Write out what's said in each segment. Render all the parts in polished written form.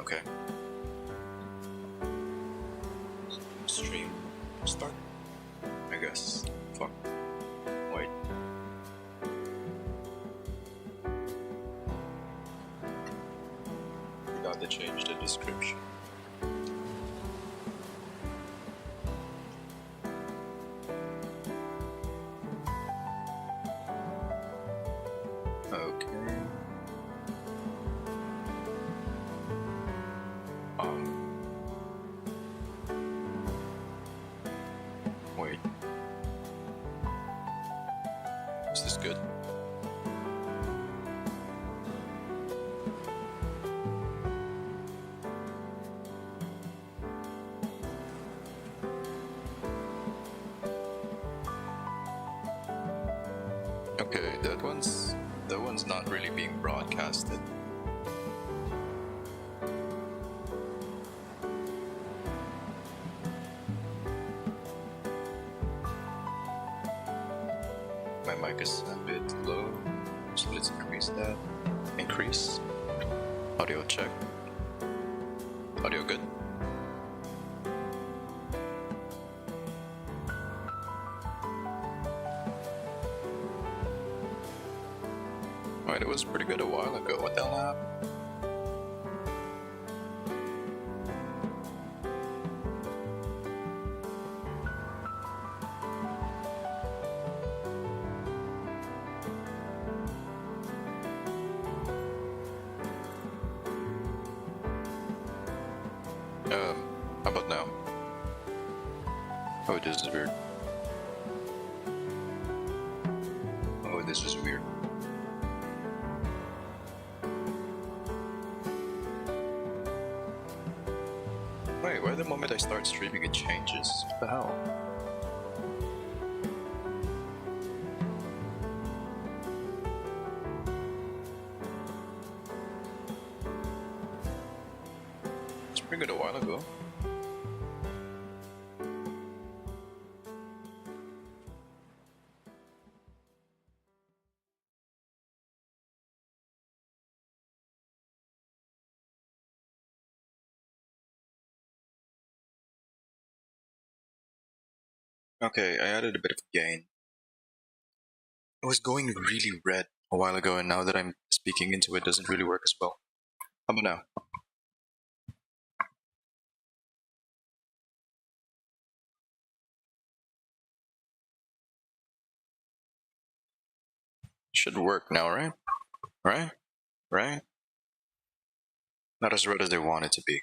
Okay. Stream start? I guess. Fuck. Wait. Forgot to change the description. Okay. Wait. Is this good? Okay, that one's not really being broadcasted. My mic is a bit low, so let's increase that. Increase. Audio check. Audio good. Alright, it was pretty good a while ago. What the hell happened? How about now? Oh, this is weird. Oh, this is weird. Wait, why the moment I start streaming it changes? What the hell? It's pretty good a while ago. Okay, I added a bit of gain. It was going really red a while ago, and now that I'm speaking into it, doesn't really work as well. How about now? Should work now, right? Right? Right? Not as red as they want it to be.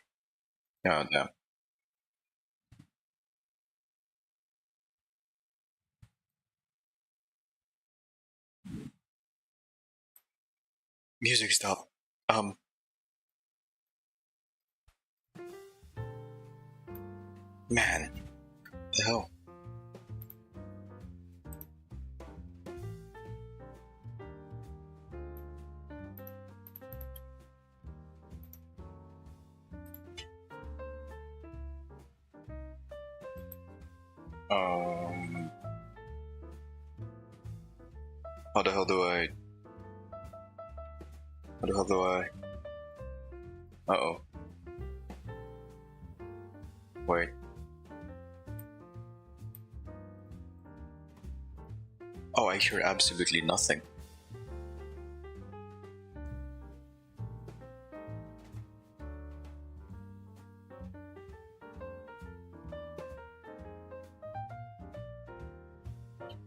Oh, damn. Music stop. Man. The hell? Um. How the hell do I? How the hell do I? Uh-oh. Wait. Oh, I hear absolutely nothing.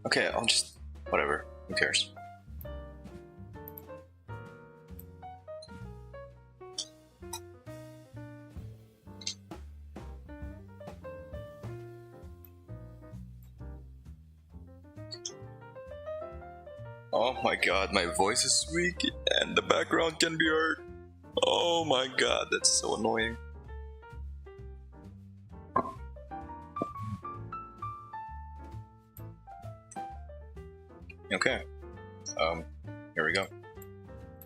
Okay, I'll just... whatever. Who cares? Oh my god, my voice is weak and the background can be heard. Oh my god, that's so annoying. Okay. Here we go.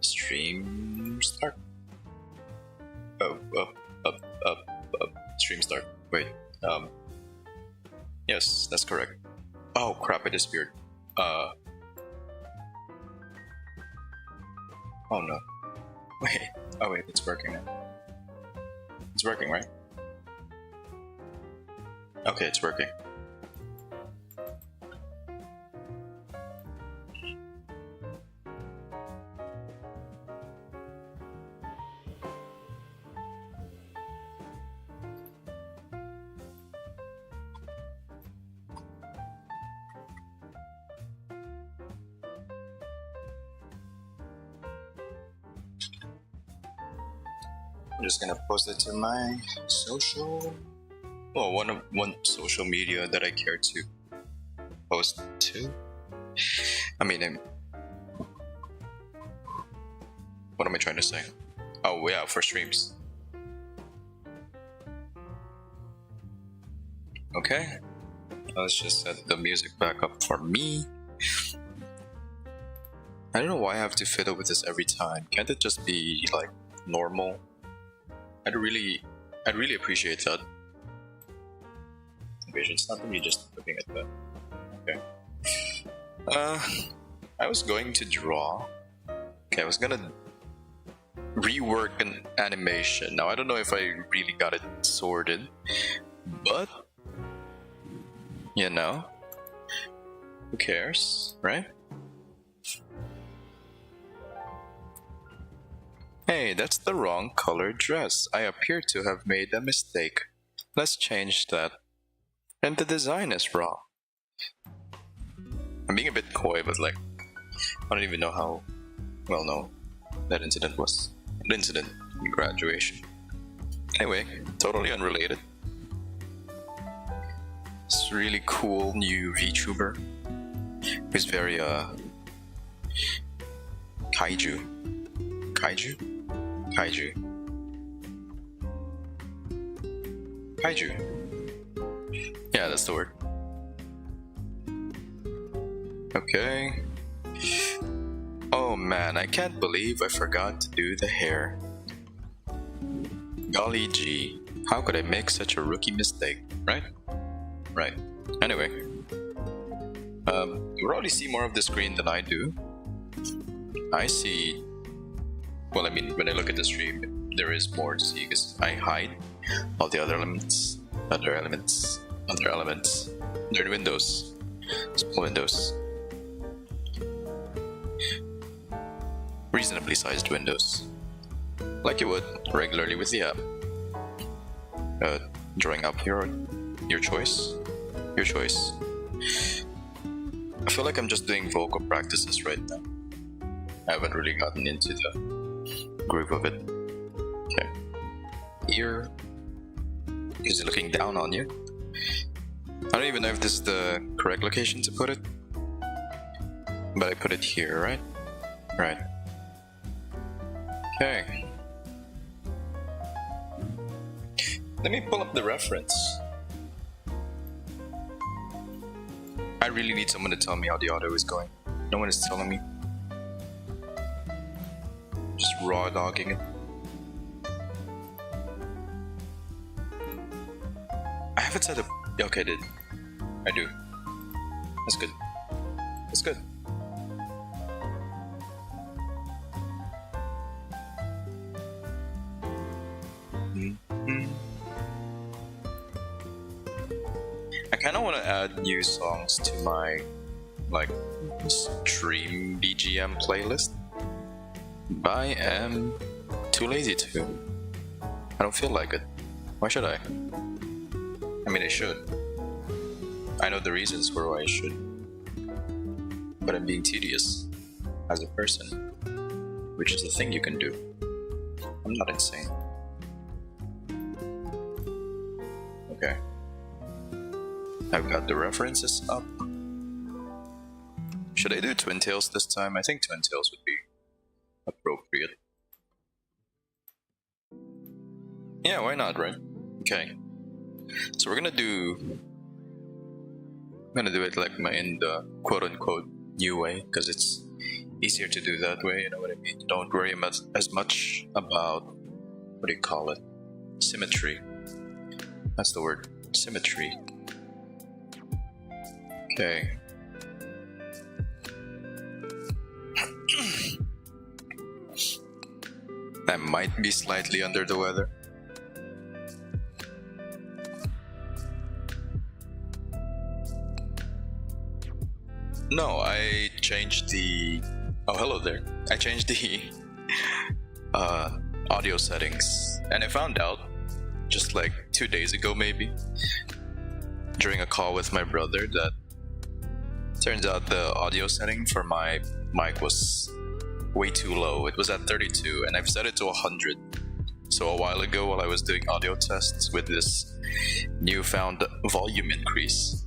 Stream start. Oh, up. Stream start. Wait. Yes, that's correct. Oh crap, I disappeared. Oh no. Wait. Oh wait, it's working now. It's working, right? Okay, it's working. I'm just gonna post it to my social. Well, one social media that I care to post to. I mean, what am I trying to say? Oh yeah, for streams. Okay, let's just set the music back up for me. I don't know why I have to fiddle with this every time. Can't it just be like normal? I'd really appreciate that. It's not really just looking at that. Okay. I was going to draw. Okay, I was gonna rework an animation. Now I don't know if I really got it sorted, but you know, who cares, right? Hey, that's the wrong colored dress. I appear to have made a mistake. Let's change that. And the design is wrong. I'm being a bit coy, but like, I don't even know how well known that incident was. An incident in graduation. Anyway, totally unrelated. This really cool new VTuber who's very kaiju. Yeah, that's the word. Okay. Oh man, I can't believe I forgot to do the hair. Golly gee, how could I make such a rookie mistake, right? Right. Anyway. You already see more of the screen than I do. I see... Well, I mean, when I look at the stream, there is more to see because I hide all the other elements. There are windows. Small windows. Reasonably sized windows. Like you would regularly with the app. Drawing up your choice. Your choice. I feel like I'm just doing vocal practices right now. I haven't really gotten into the groove of it. Okay. Ear. Is it looking down on you? I don't even know if this is the correct location to put it. But I put it here, right? Right. Okay. Let me pull up the reference. I really need someone to tell me how the audio is going. No one is telling me. Just raw dogging it. I haven't set up. Okay, I did. I do. That's good. That's good. I kind of want to add new songs to my like stream BGM playlist. But I am too lazy to. I don't feel like it. Why should I? I mean, I should. I know the reasons for why I should. But I'm being tedious as a person, which is a thing you can do. I'm not insane. Okay. I've got the references up. Should I do Twin Tails this time? I think Twin Tails would be appropriate. Yeah, why not, right? Okay. So we're gonna do it like in the quote-unquote new way, because it's easier to do that way, you know what I mean? Don't worry as much about, what do you call it? Symmetry. That's the word. Symmetry. Okay. I might be slightly under the weather. No, I changed the. Oh, hello there. I changed the uh, audio settings, and I found out just like 2 days ago, maybe, during a call with my brother, that turns out the audio setting for my mic was way too low. It was at 32, and I've set it to 100. So a while ago, while I was doing audio tests with this newfound volume increase,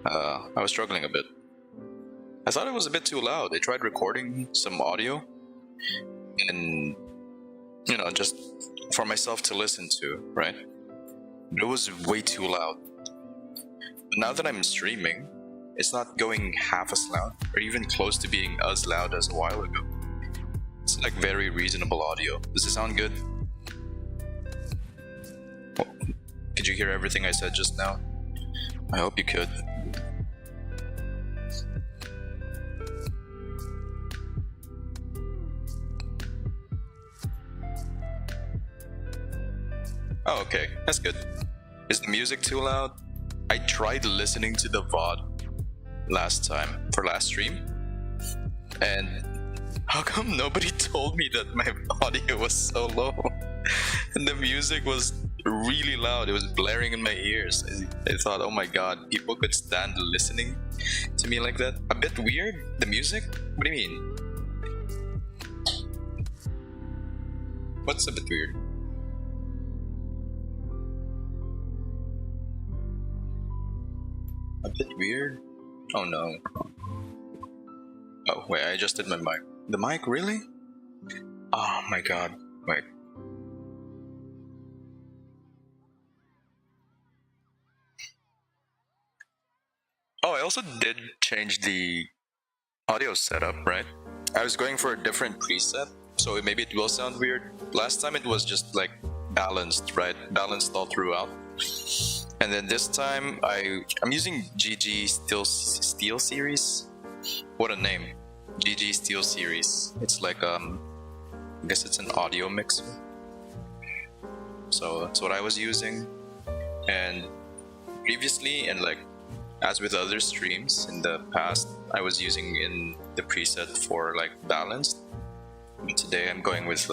I was struggling a bit. I thought it was a bit too loud. I tried recording some audio, and just for myself to listen to, right? But it was way too loud. But now that I'm streaming, it's not going half as loud, or even close to being as loud as a while ago. It's like very reasonable audio. Does it sound good? Oh, could you hear everything I said just now? I hope you could. Oh, okay, that's good. Is the music too loud? I tried listening to the VOD last stream, and how come nobody told me that my audio was so low? And the music was really loud. It was blaring in my ears. I thought, oh my god, people could stand listening to me like that? A bit weird, the music? What do you mean? What's a bit weird? A bit weird? Oh no. Oh wait, I adjusted my mic. The mic, really? Oh my god. Wait. Oh, I also did change the audio setup, right? I was going for a different preset, so maybe it will sound weird. Last time it was just like balanced, right? Balanced all throughout. And then this time I'm using GG Steel Series. What a name. GG Steel Series. It's like I guess it's an audio mixer. So that's what I was using. And previously, and like as with other streams in the past, I was using in the preset for like balanced. But today I'm going with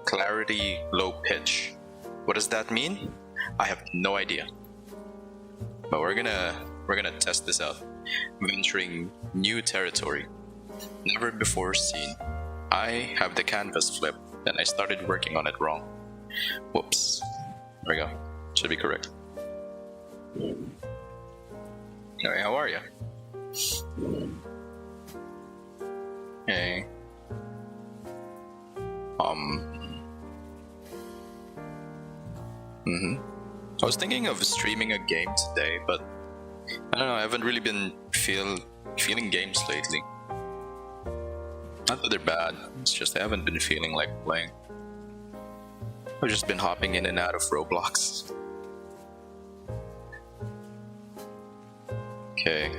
clarity low pitch. What does that mean? I have no idea. But we're gonna test this out. Venturing new territory, never before seen. I have the canvas flipped, and I started working on it wrong. Whoops. There we go. Should be correct. Anyway, how are you? Hey. I was thinking of streaming a game today, but I don't know, I haven't really been feeling games lately. Not that they're bad, it's just I haven't been feeling like playing. I've just been hopping in and out of Roblox. Okay.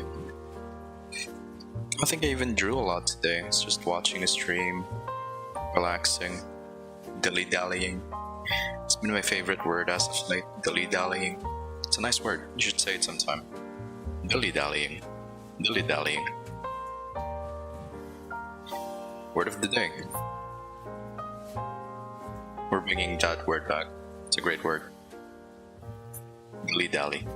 I think I even drew a lot today. It's just watching a stream, relaxing, dilly-dallying. It's been my favorite word as of late, dilly-dallying. It's a nice word, you should say it sometime. Dilly-dallying. Dilly-dallying. Word of the day. We're bringing that word back. It's a great word. Dilly-dally.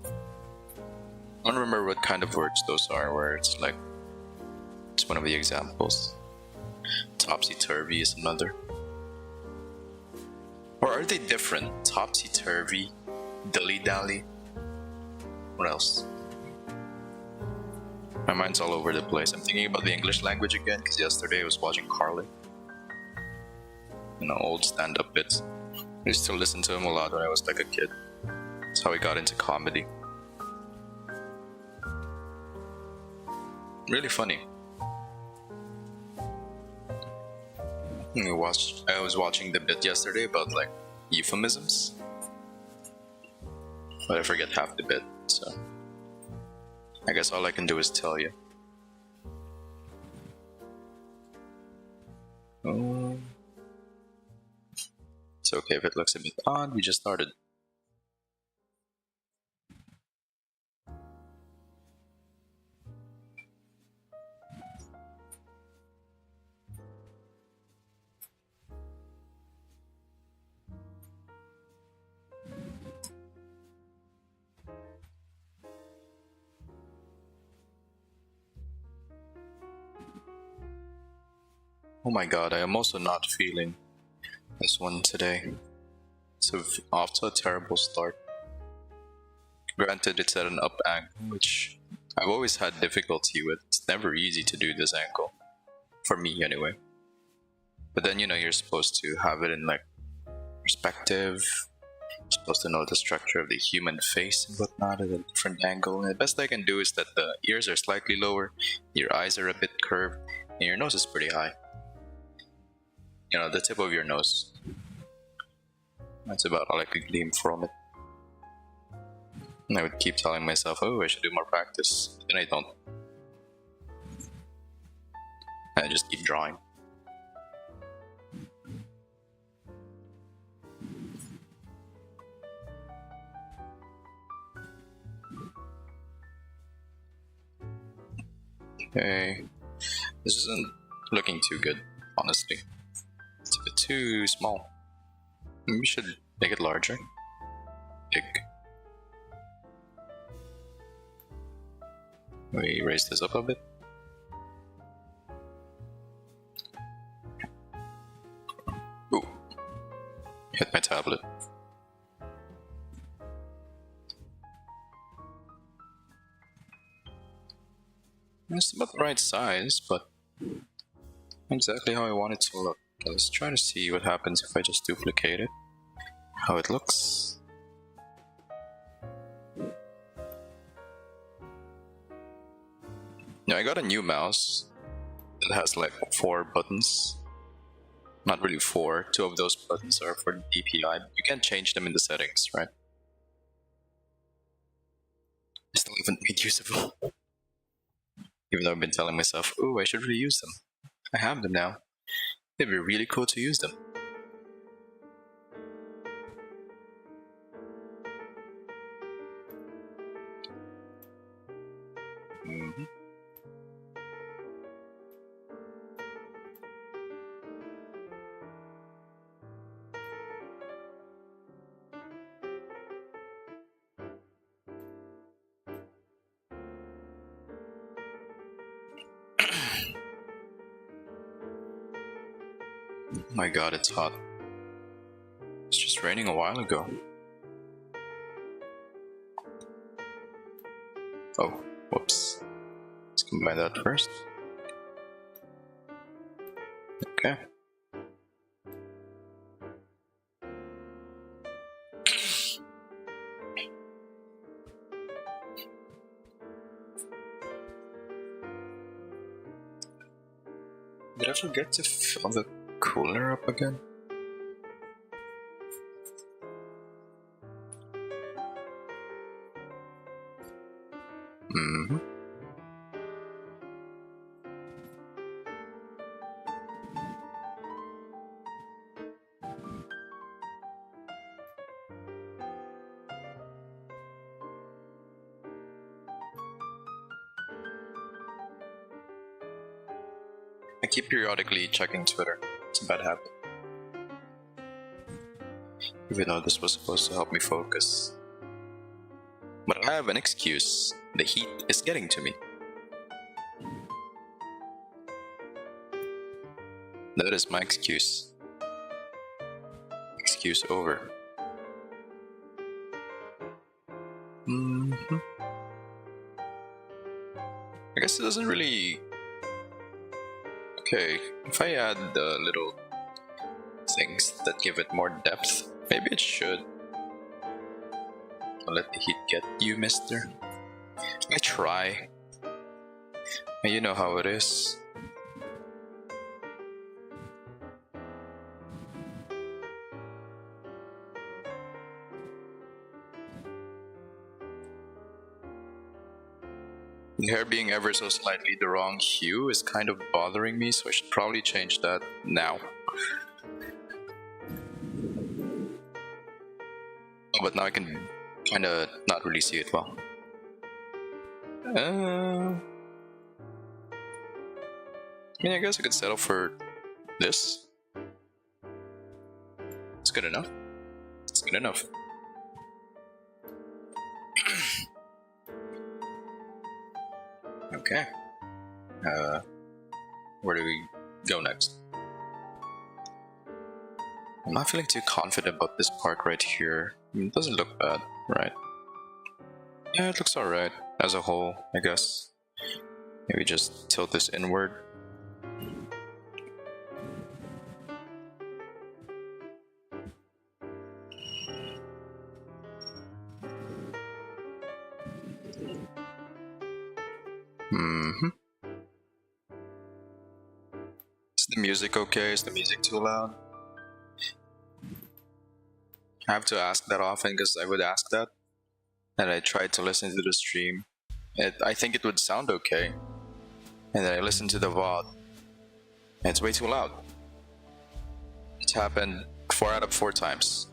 I don't remember what kind of words those are, where it's like, it's one of the examples. Topsy-turvy is another. Or are they different? Topsy-turvy, dilly-dally. What else? My mind's all over the place. I'm thinking about the English language again, because yesterday I was watching Carly. Old stand-up bits. I used to listen to him a lot when I was like a kid. That's how I got into comedy. Really funny. I was watching the bit yesterday about like euphemisms, but I forget half the bit, so I guess all I can do is tell you. It's okay if it looks a bit odd, we just started. Oh my god, I am also not feeling this one today. So off to a terrible start. Granted, it's at an up angle, which I've always had difficulty with. It's never easy to do this angle. For me, anyway. But then, you're supposed to have it in, like, perspective. You're supposed to know the structure of the human face and whatnot at a different angle. And the best I can do is that the ears are slightly lower, your eyes are a bit curved, and your nose is pretty high. The tip of your nose. That's about all I could glean from it. And I would keep telling myself, oh, I should do more practice. Then I don't. I just keep drawing. Okay. This isn't looking too good, honestly. It's a bit too small. Maybe we should make it larger. Big. We raise this up a bit. Ooh. Hit my tablet. It's about the right size, but not exactly how I want it to look. Let's try to see what happens if I just duplicate it. How it looks. Now I got a new mouse that has like 4 buttons. Not really 4, 2 of those buttons are for DPI. You can change them in the settings, right? I still haven't made use of them. Even though I've been telling myself, oh, I should really use them. I have them now. It'd be really cool to use them. Oh my god, it's hot. It's just raining a while ago. Oh, whoops. Let's combine that first. Okay. Did I forget to fill the cooler up again? I keep periodically checking Twitter. It's a bad habit. Even though this was supposed to help me focus. But I have an excuse. The heat is getting to me. That is my excuse. Excuse over. I guess it doesn't really... Okay, if I add the little things that give it more depth, maybe it should. Don't let the heat get you, mister. I try. You know how it is. The hair being ever so slightly the wrong hue is kind of bothering me, so I should probably change that now. Oh, but now I can kinda not really see it well. I mean, I guess I could settle for this. It's good enough. It's good enough. Okay. Where do we go next? I'm not feeling too confident about this part right here. It doesn't look bad, right? Yeah, it looks alright as a whole, I guess. Maybe just tilt this inward. Is the music okay? Is the music too loud? I have to ask that often because I would ask that. And I tried to listen to the stream. I think it would sound okay. And then I listened to the VOD. And it's way too loud. It's happened 4 out of 4 times.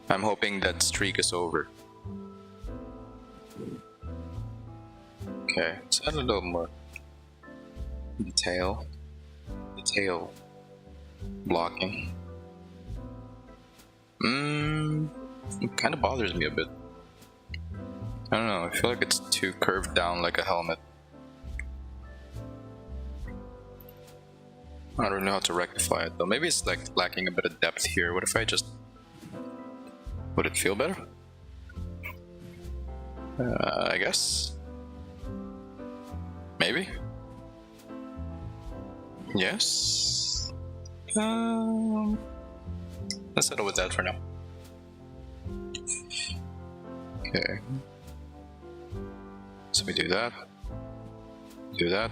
I'm hoping that streak is over. Okay, let's add a little more detail. Detail blocking. It kind of bothers me a bit. I don't know, I feel like it's too curved down like a helmet. I don't know how to rectify it though. Maybe it's like lacking a bit of depth here. What if I just... Would it feel better? I guess. Maybe? Yes? Let's settle with that for now. Okay. So we do that. Do that.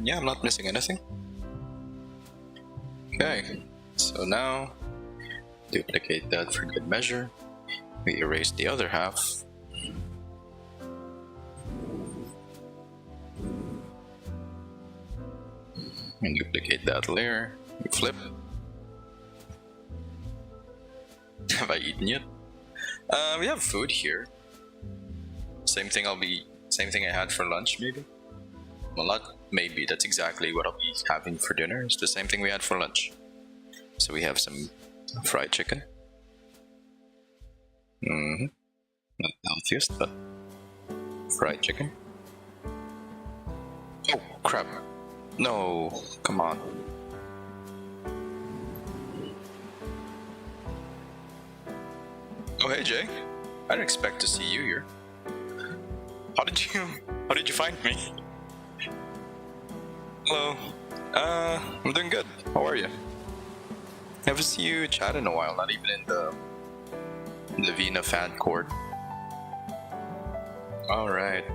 Yeah, I'm not missing anything. Okay, so now duplicate that for good measure. We erase the other half. And duplicate that layer. We flip. Have I eaten yet? We have food here. Same thing I had for lunch, maybe? Well, not maybe, that's exactly what I'll be having for dinner. It's the same thing we had for lunch. So we have some fried chicken. Not the healthiest, but fried chicken. Oh, crap. No, come on. Oh, hey, Jay. I didn't expect to see you here. How did you find me? Hello. I'm doing good. How are you? Never see you chat in a while, not even in the Vina fan court. Alright.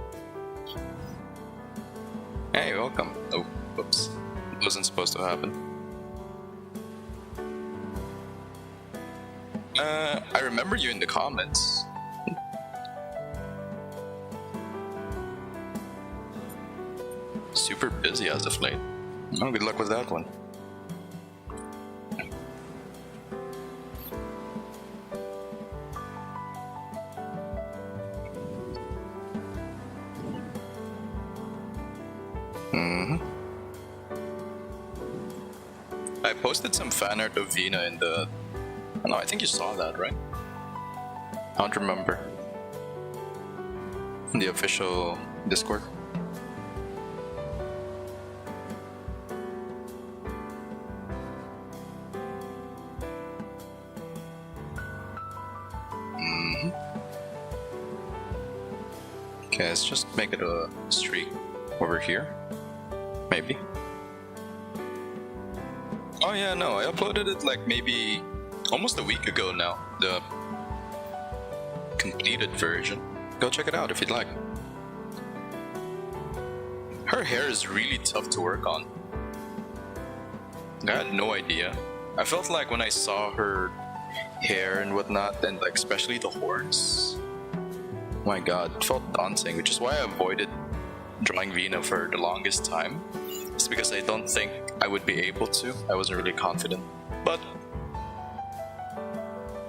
Hey, welcome. Oh, oops. It wasn't supposed to happen. I remember you in the comments. Super busy as of late. Oh, good luck with that one. I posted some fan art of Vina in the... Oh, no, I think you saw that, right? I don't remember. In the official Discord. Okay, let's just make it a streak over here. Maybe. Oh yeah, no, I uploaded it like maybe almost a week ago now. The completed version. Go check it out if you'd like. Her hair is really tough to work on. I had no idea. I felt like when I saw her hair and whatnot, and like especially the horns, my god, it felt daunting, which is why I avoided drawing Vina for the longest time. It's because I don't think I would be able to. I wasn't really confident. But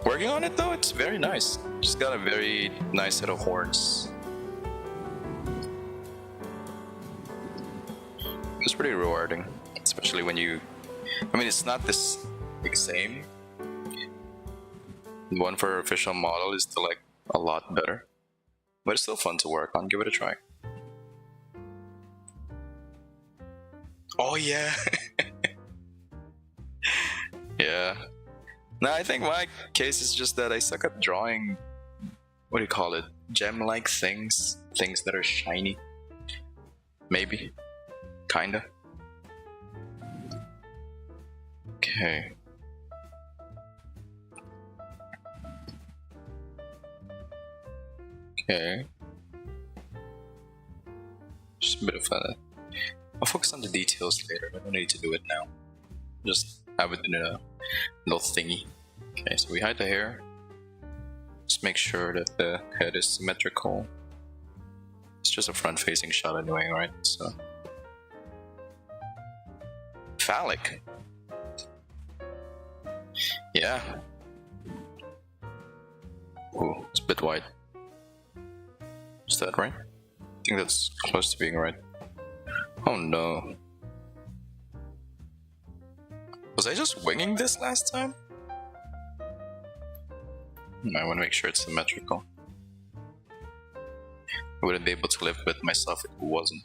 working on it though, it's very nice. She's got a very nice set of horns. It's pretty rewarding, especially when you... I mean, it's not this like same. The one for official model is still like a lot better, but it's still fun to work on. Give it a try. Oh yeah. Yeah. No, I think my case is just that I suck at drawing. What do you call it? Gem-like things that are shiny. Maybe. Kinda. Okay. Okay. Just a bit of a... I'll focus on the details later. I don't need to do it now. Just have it in a little thingy. Okay, so we hide the hair. Just make sure that the head is symmetrical. It's just a front-facing shot anyway, right? So... Phallic. Yeah. Ooh, it's a bit wide. Is that right? I think that's close to being right. Oh no. Was I just winging this last time? I want to make sure it's symmetrical. I wouldn't be able to live with myself if it wasn't.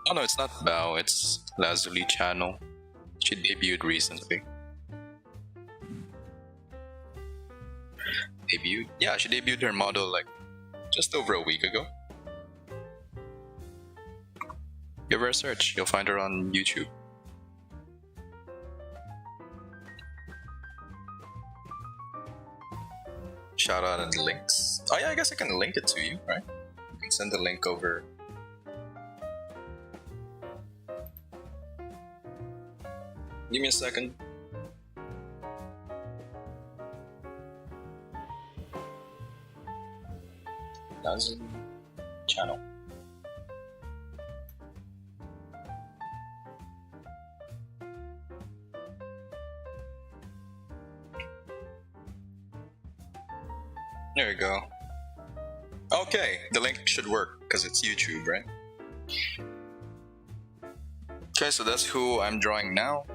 Oh no, it's not Bao, it's Lazuli Channel. She debuted recently. Debuted? Yeah, she debuted her model like just over a week ago. Give her a search, you'll find her on YouTube. Shout out and links. Oh yeah, I guess I can link it to you, right? You can send the link over. Give me a second. That's channel. There we go. Okay, the link should work because it's YouTube, right? Okay, so that's who I'm drawing now.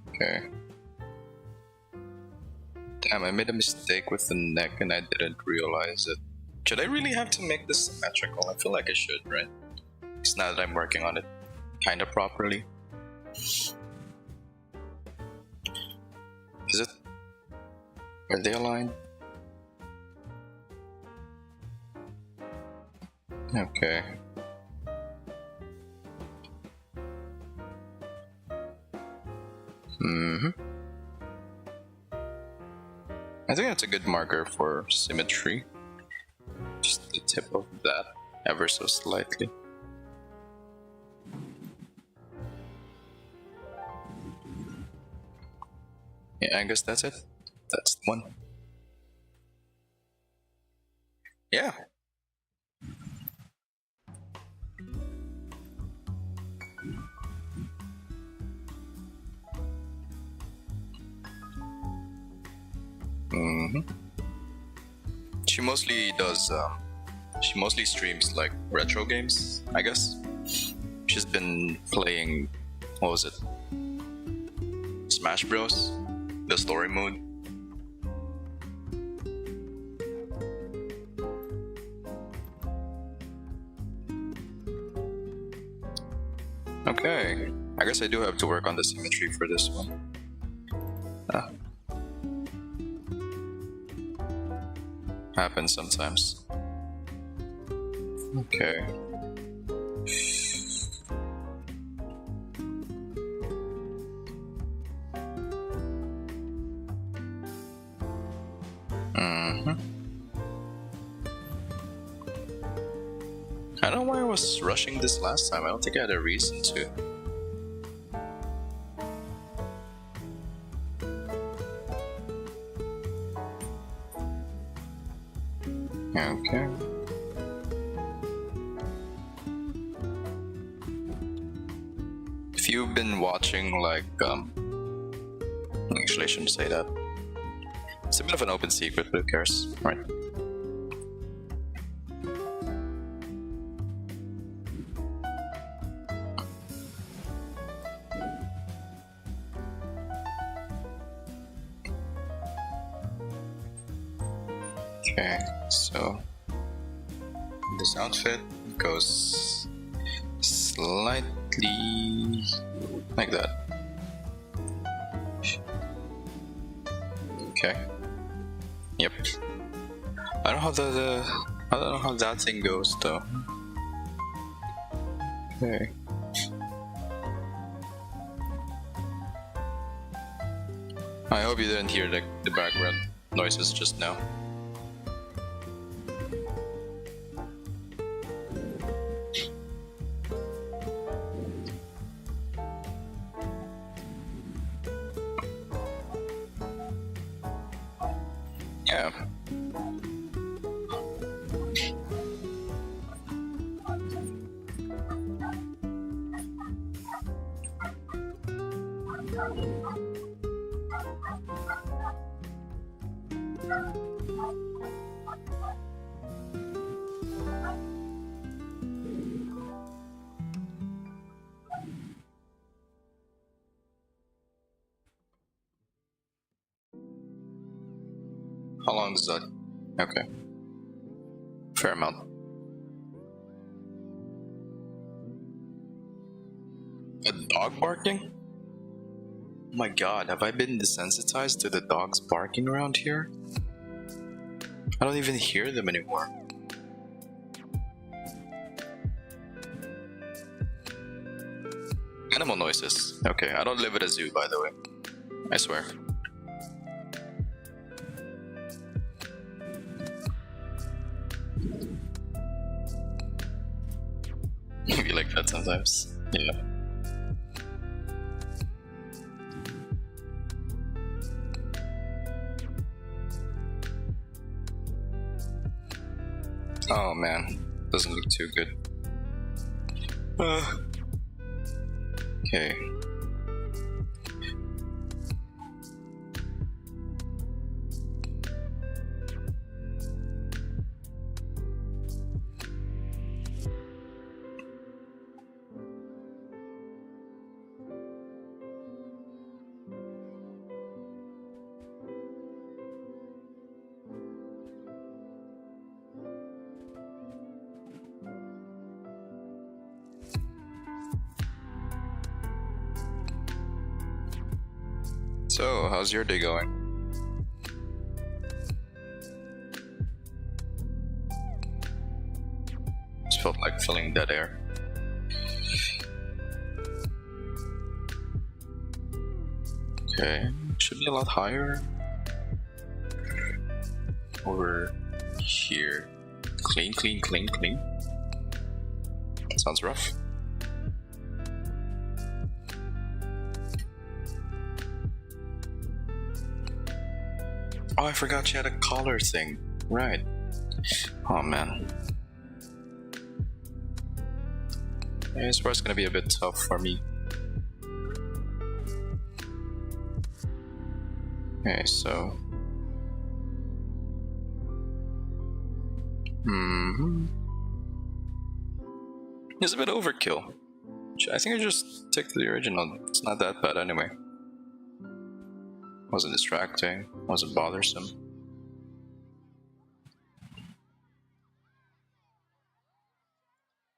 Okay. Damn, I made a mistake with the neck and I didn't realize it. Should I really have to make this symmetrical? I feel like I should, right? Because now that I'm working on it kinda properly. Is it? Are they aligned? Okay. I think that's a good marker for symmetry. Just the tip of that, ever so slightly. Yeah, I guess that's it. That's the one. Yeah. She mostly does, she mostly streams like retro games, I guess. She's been playing, what was it? Smash Bros, the story mode. Okay, I guess I do have to work on the symmetry for this one. Happens sometimes. Okay. I don't know why I was rushing this last time. I don't think I had a reason to. Okay. If you've been watching, like, actually I shouldn't say that. It's a bit of an open secret, but who cares, right? Okay, so this outfit goes slightly like that. Okay. Yep. I don't know how I don't know how that thing goes though. Okay. I hope you didn't hear the background noises just now. Yeah. How long is that? Okay. Fair amount. A dog barking? Oh my god, have I been desensitized to the dogs barking around here? I don't even hear them anymore. Animal noises. Okay, I don't live at a zoo, by the way. I swear. You be like that sometimes. Yeah. Oh man, doesn't look too good. Okay. So, how's your day going? Just felt like filling dead air. Okay, should be a lot higher. Over here. Clean, clean, clean, clean. Sounds rough. Oh, I forgot she had a collar thing. Right. Oh man. Yeah, this part's gonna be a bit tough for me. Okay, so. It's a bit overkill. I think I just stick to the original. It's not that bad anyway. Wasn't distracting, wasn't bothersome.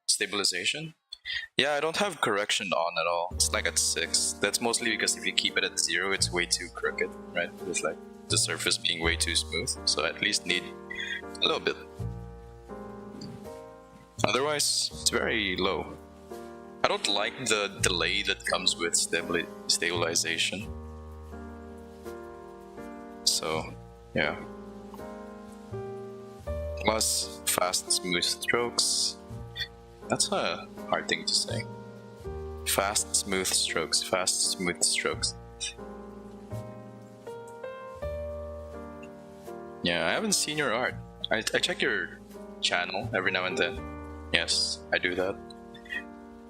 Stabilization? Yeah, I don't have correction on at all. It's like at 6. That's mostly because if you keep it at 0, it's way too crooked, right? It's like the surface being way too smooth, so I at least need a little bit. Otherwise, it's very low. I don't like the delay that comes with stabilization. So, yeah. Plus, fast, smooth strokes. That's a hard thing to say. Fast, smooth strokes. Fast, smooth strokes. Yeah, I haven't seen your art. I check your channel every now and then. Yes, I do that.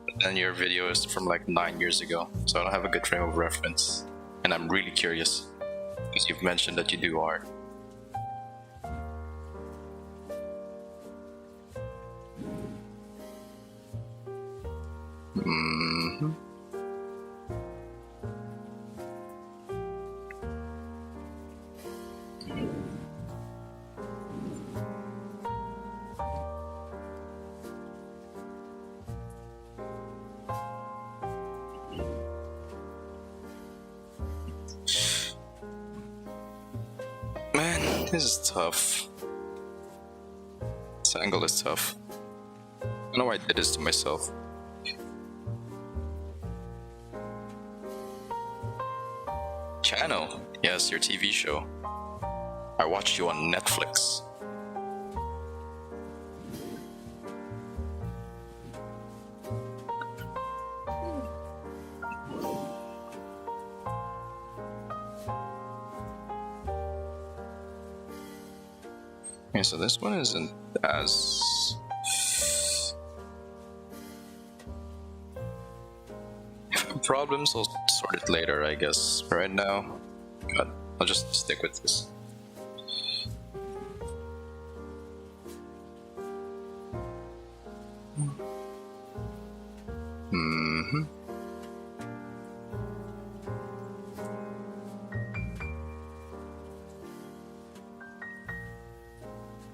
But then your video is from like 9 years ago, so I don't have a good frame of reference. And I'm really curious, because you've mentioned that you do art. This is tough. This angle is tough. I know why I did this to myself. Channel. Yes, your TV show. I watched you on Netflix. Okay, so this one isn't as... If I have problems, I'll sort it later, I guess. Right now, God, I'll just stick with this.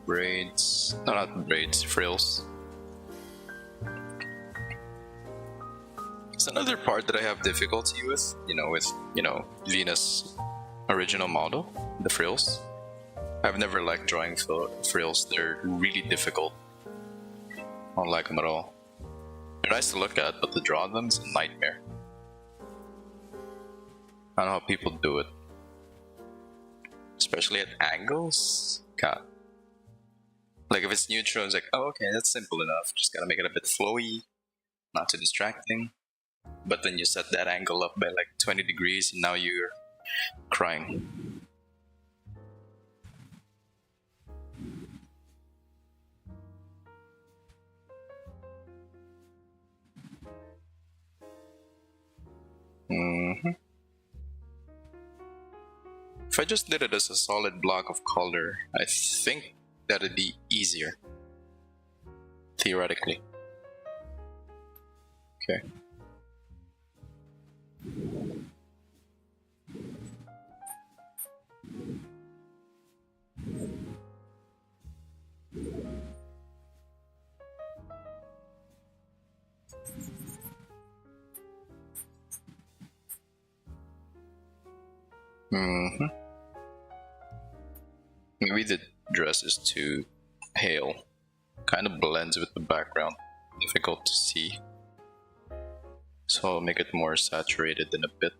Braids, no, not braids, frills. It's another part that I have difficulty with, Venus original model, the frills. I've never liked drawing frills, they're really difficult. I don't like them at all. They're nice to look at, but to draw them is a nightmare. I don't know how people do it. Especially at angles? God. Like if it's neutral, it's like, oh okay, that's simple enough. Just gotta make it a bit flowy, not too distracting. But then you set that angle up by like 20 degrees and now you're crying. If I just did it as a solid block of color, I think that'd be easier. Theoretically. Okay. Maybe the dress is too pale. Kind of blends with the background. Difficult to see. So I'll make it more saturated in a bit.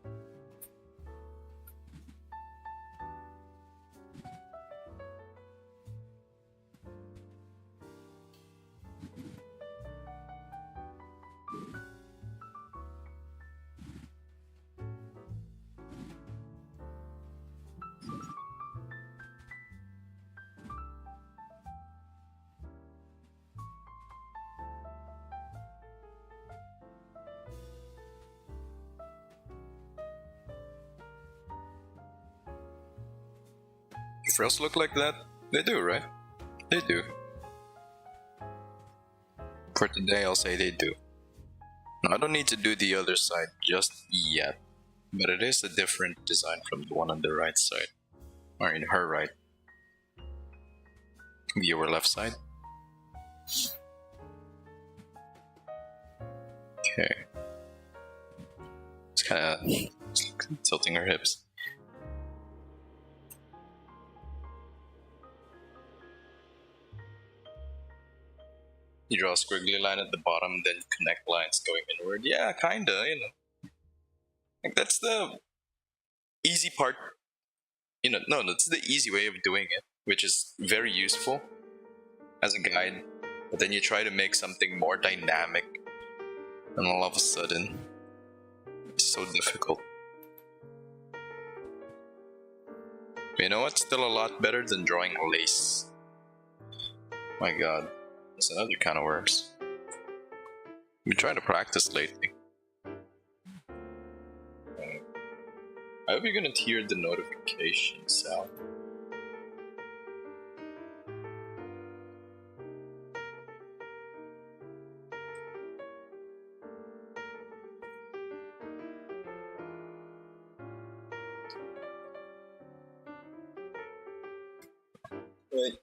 If frills look like that, they do, right? They do. For today, I'll say they do. Now, I don't need to do the other side just yet, but it is a different design from the one on the right side. Or in her right. Viewer left side. Okay. It's kinda tilting her hips. You draw a squiggly line at the bottom, then connect lines going inward. Yeah, kinda, Like that's the easy part. No, that's the easy way of doing it, which is very useful as a guide. But then you try to make something more dynamic, and all of a sudden, it's so difficult. But you know what's still a lot better than drawing lace? My god. That's another kind of works. I've been trying to practice lately. I hope you're gonna hear the notification sound. Wait.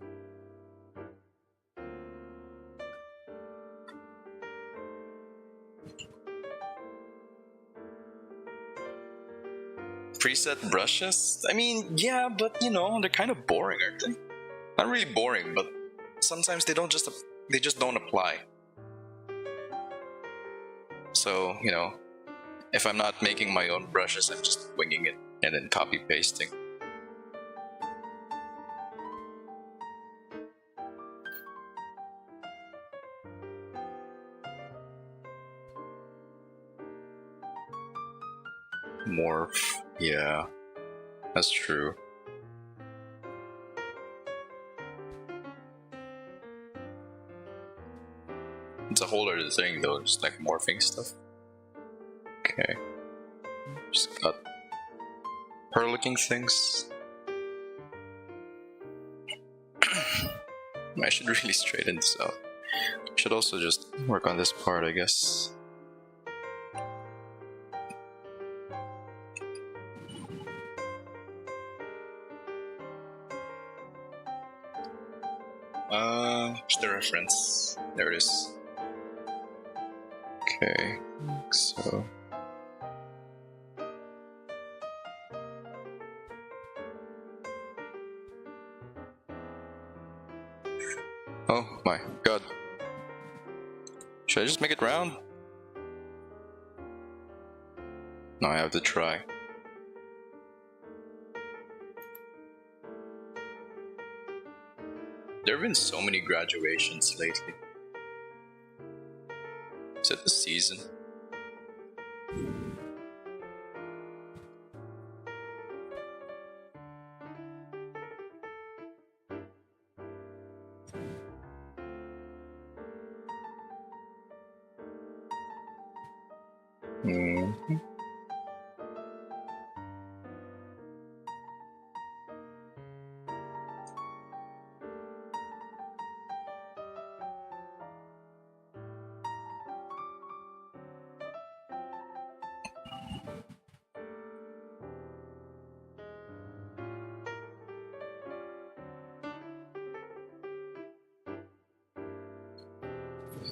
Preset brushes? I mean, yeah, but you know, they're kind of boring, aren't they? Not really boring, but sometimes they just don't apply. So, you know, if I'm not making my own brushes, I'm just winging it and then copy pasting. Morph, yeah, that's true. It's a whole other thing though, just like morphing stuff. Okay. Just got her looking things. I should really straighten this out. Should also just work on this part, I guess. Where's the reference? There it is. Okay, so. Oh my god. Should I just make it round? No, I have to try. There have been so many graduations lately. Is it the season? Mm-hmm.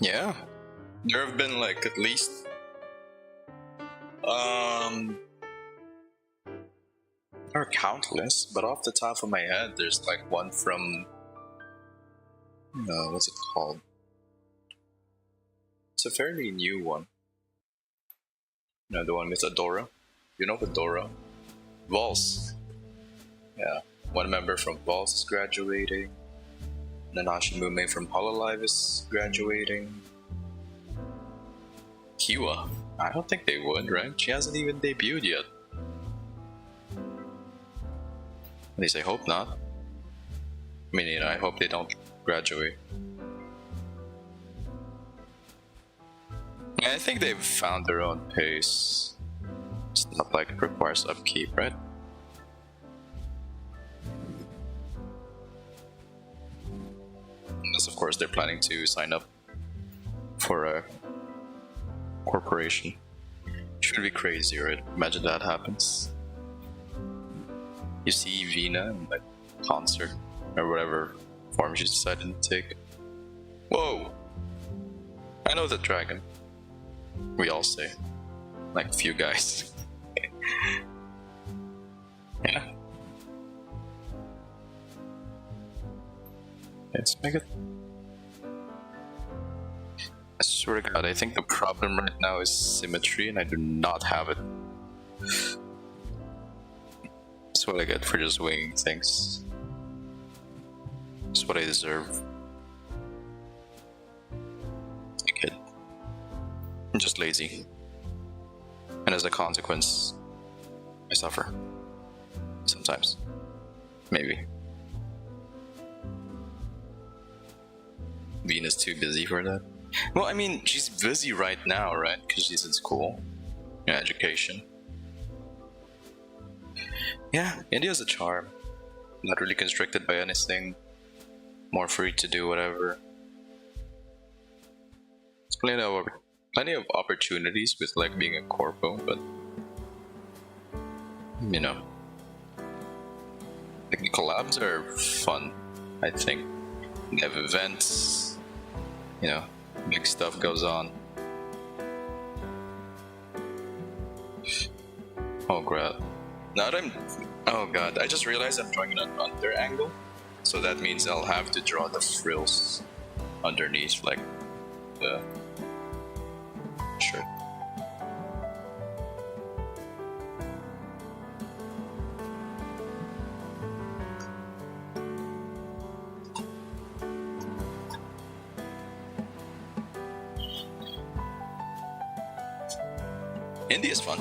Yeah, there have been like at least there are countless, but off the top of my head, there's like one from what's it called? It's a fairly new one. You know, the one with Adora. You know Adora? Vols. Yeah, one member from Vols is graduating. Nanashi Mume from Hololive is graduating. Kiwa. I don't think they would, right? She hasn't even debuted yet. At least I hope not. I mean, you know, I hope they don't graduate. I think they've found their own pace. It's not like it requires upkeep, right? Unless, of course, they're planning to sign up for a corporation. Should be crazy, right? Imagine that happens. You see Vina in the concert, or whatever form she decided to take. Whoa! I know the dragon. We all say. Like a few guys. Yeah. Let's make it. I swear to god, I think the problem right now is symmetry and I do not have it. That's what I get for just winging things. That's what I deserve. I kid. I'm just lazy. And as a consequence, I suffer. Sometimes. Maybe. Venus too busy for that. Well, I mean, she's busy right now, right? Because she's in school. Yeah, education. Yeah, India's a charm. Not really constricted by anything. More free to do whatever. There's plenty of opportunities with like being a corpo, but you know, like the collabs are fun. I think they have events. You know, big stuff goes on. Oh crap. Now that I'm... Oh god, I just realized I'm drawing an under angle. So that means I'll have to draw the frills underneath, like the shirt. Indie is fun.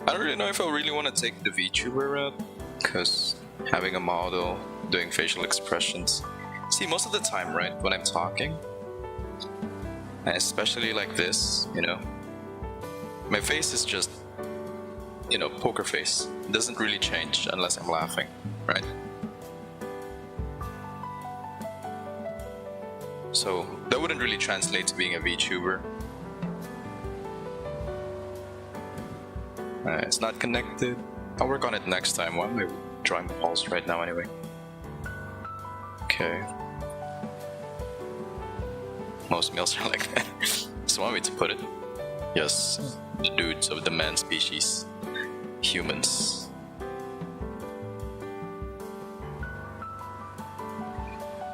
I don't really know if I really want to take the VTuber route, because having a model, doing facial expressions. See, most of the time, right, when I'm talking, and especially like this, you know, my face is just, you know, poker face. It doesn't really change unless I'm laughing, right? So that wouldn't really translate to being a VTuber. It's not connected. I'll work on it next time. Why am I drawing balls right now anyway? Okay. Most males are like that. Just want me to put it. Yes, the dudes of the man species. Humans.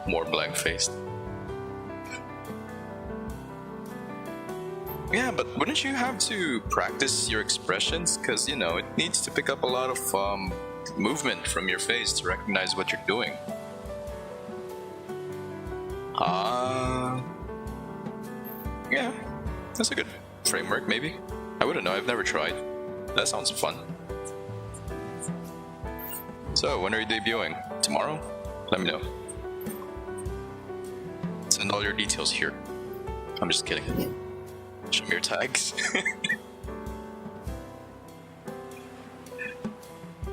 More blank-faced. Yeah, but wouldn't you have to practice your expressions? Because, you know, it needs to pick up a lot of movement from your face to recognize what you're doing. Yeah, that's a good framework, maybe. I wouldn't know, I've never tried. That sounds fun. So, when are you debuting? Tomorrow? Let me know. Send all your details here. I'm just kidding. Show me your tags.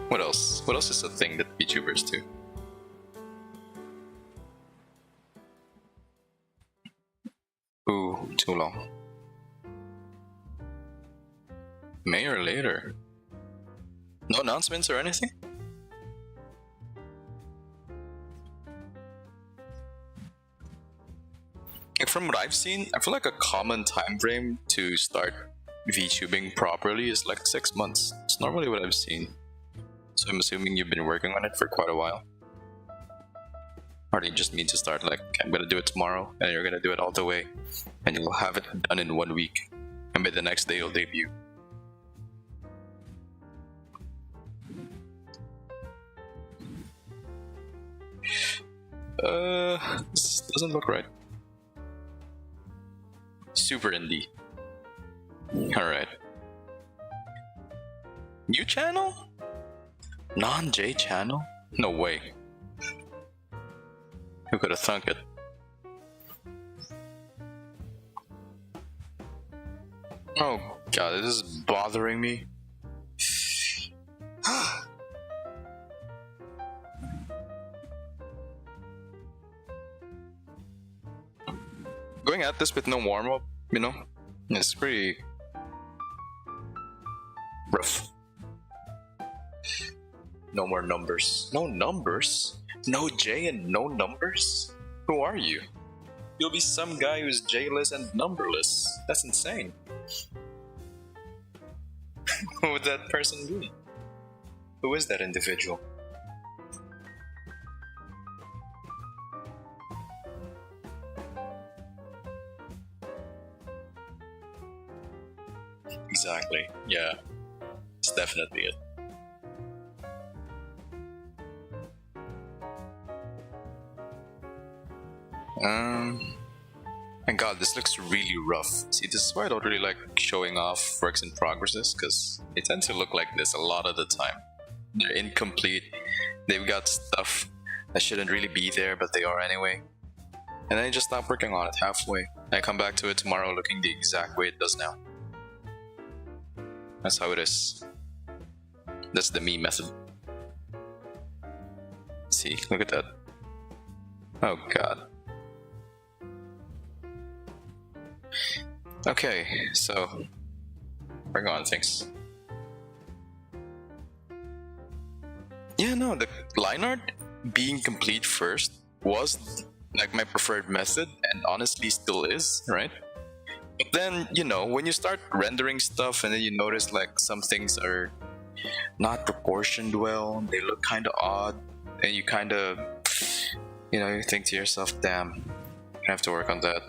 What else? What else is a thing that VTubers do? Ooh, too long. May or later? No announcements or anything? From what I've seen, I feel like a common time frame to start VTubing properly is like 6 months. It's normally what I've seen. So I'm assuming you've been working on it for quite a while. Or do you just mean to start like, I'm gonna do it tomorrow, and you're gonna do it all the way, and you'll have it done in 1 week, and by the next day you'll debut. This doesn't look right. Super indie. Alright. New channel? Non-J channel? No way. Who could have thunk it? Oh god, this is bothering me. Going at this with no warm-up, you know, it's pretty rough. No more numbers. No numbers? No J and no numbers? Who are you? You'll be some guy who's J-less and numberless. That's insane. Who would that person be? Who is that individual? Exactly, yeah. It's definitely it. My god, this looks really rough. See, this is why I don't really like showing off works in progresses, because they tend to look like this a lot of the time. They're incomplete, they've got stuff that shouldn't really be there, but they are anyway. And then I just stop working on it halfway. I come back to it tomorrow looking the exact way it does now. That's how it is. That's the me method. See, look at that. Oh god. Okay, so bring on things. Yeah, no, the line art being complete first was like my preferred method, and honestly still is, right? Then, you know, when you start rendering stuff and then you notice like some things are not proportioned well, they look kind of odd, and you kind of, you know, you think to yourself, damn, I have to work on that.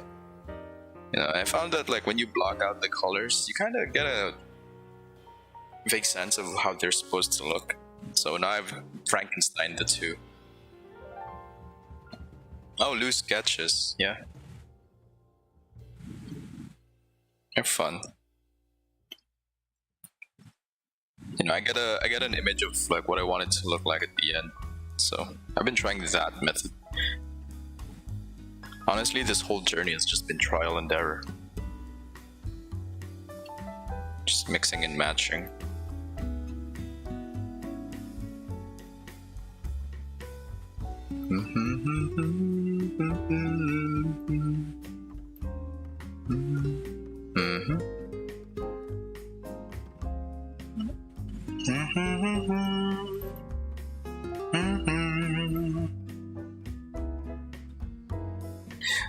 You know, I found that like when you block out the colors, you kind of get a vague sense of how they're supposed to look. So now I've Frankenstein the two. Oh, loose sketches, yeah. They're fun. You know, I get an image of like what I want it to look like at the end. So I've been trying that method. Honestly, this whole journey has just been trial and error. Just mixing and matching.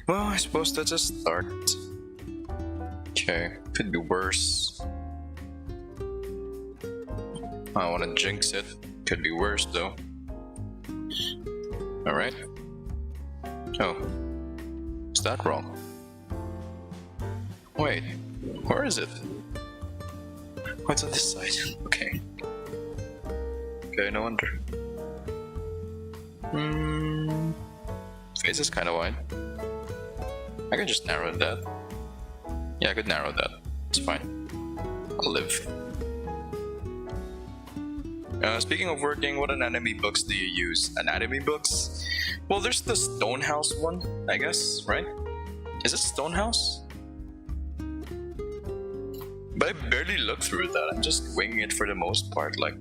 Well, I suppose that's a start. Okay, could be worse. I don't want to jinx it. Could be worse though. Alright. Oh. Is that wrong? Wait, where is it? Oh, it's on this side. Okay. Okay, no wonder. Face is kind of wide. I could just narrow that. Yeah, I could narrow that. It's fine. I'll live. Speaking of working, what anatomy books do you use? Anatomy books? Well, there's the Stonehouse one, I guess, right? Is it Stonehouse? But I barely look through that. I'm just winging it for the most part. Like,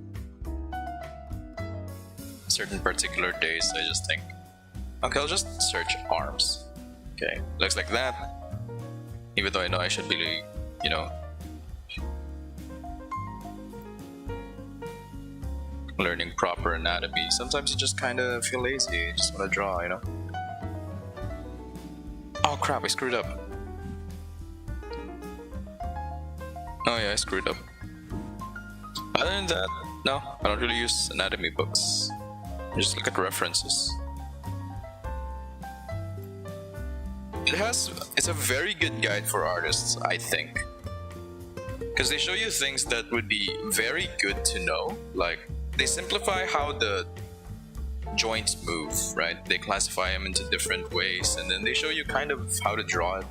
certain particular days, I just think, okay, I'll just search arms. Okay, looks like that. Even though I know I should be, you know, learning proper anatomy. Sometimes you just kind of feel lazy. You just want to draw, you know. Oh crap! I screwed up. Oh yeah, I screwed up. Other than that, no, I don't really use anatomy books. I just look at references. It's a very good guide for artists, I think, because they show you things that would be very good to know. Like, they simplify how the joints move, right? They classify them into different ways, and then they show you kind of how to draw it.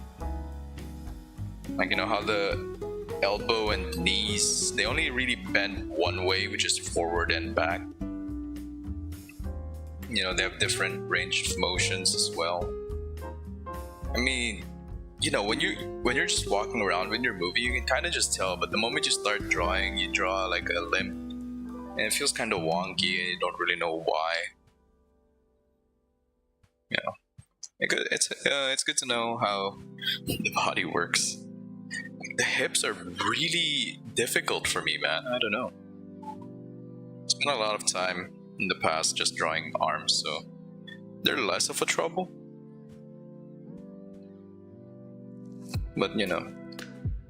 Like, you know, how the elbow and knees, they only really bend one way, which is forward and back. You know, they have different range of motions as well. I mean, you know, when you're just walking around when you're moving, you can kind of just tell. But the moment you start drawing, you draw like a limb, and it feels kind of wonky, and you don't really know why. You know, it's good to know how the body works. The hips are really difficult for me, man. I don't know. Spent a lot of time in the past just drawing arms, so they're less of a trouble. But you know,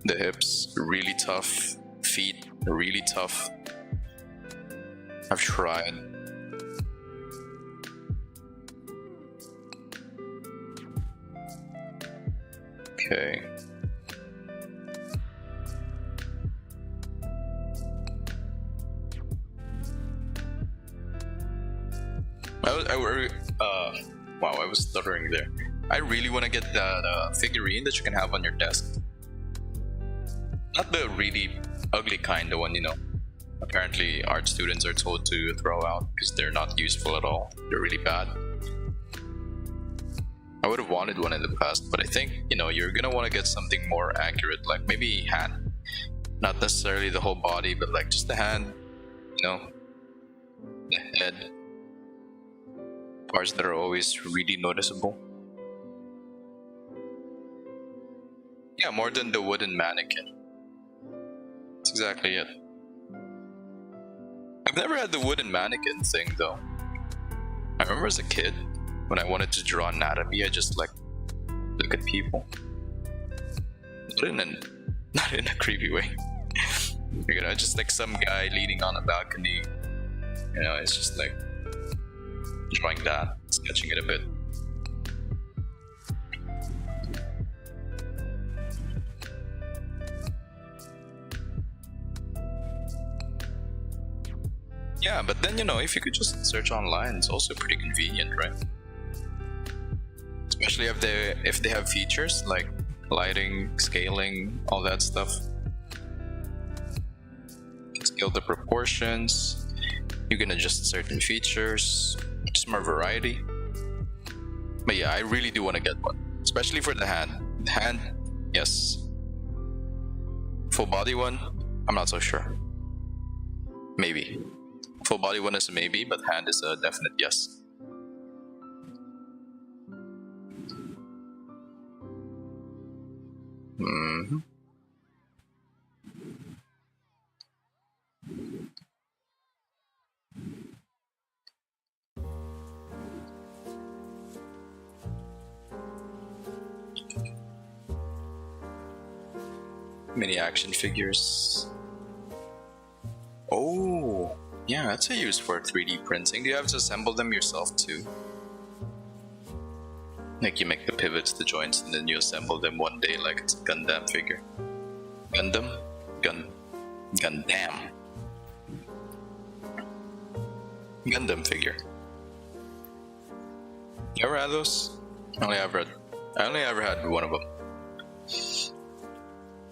the hips really tough, feet really tough. I've tried. Okay. Wow, I was stuttering there. I really want to get that figurine that you can have on your desk. Not the really ugly kind, the one, you know, apparently art students are told to throw out because they're not useful at all. They're really bad. I would have wanted one in the past, but I think, you know, you're gonna want to get something more accurate, like maybe hand. Not necessarily the whole body, but like just the hand, you know, the head. Parts that are always really noticeable. Yeah, more than the wooden mannequin. That's exactly it. I've never had the wooden mannequin thing though. I remember as a kid, when I wanted to draw anatomy, I just like look at people. Not in a, not in a creepy way. You know, just like some guy leaning on a balcony. You know, it's just like drawing that, sketching it a bit. Yeah, but then, you know, if you could just search online, it's also pretty convenient, right? Especially if they have features like lighting, scaling, all that stuff. You can scale the proportions. You can adjust certain features. Just more variety. But yeah, I really do want to get one, especially for the hand. The hand, yes. Full body one, I'm not so sure. Maybe. Full body one is a maybe, but hand is a definite yes. Mm-hmm. Mini action figures. Oh, yeah, that's a use for 3D printing. Do you have to assemble them yourself too? Like you make the pivots, the joints, and then you assemble them one day like it's a Gundam figure. Gundam? Gundam. Gundam figure. You ever had those? I only ever had one of them.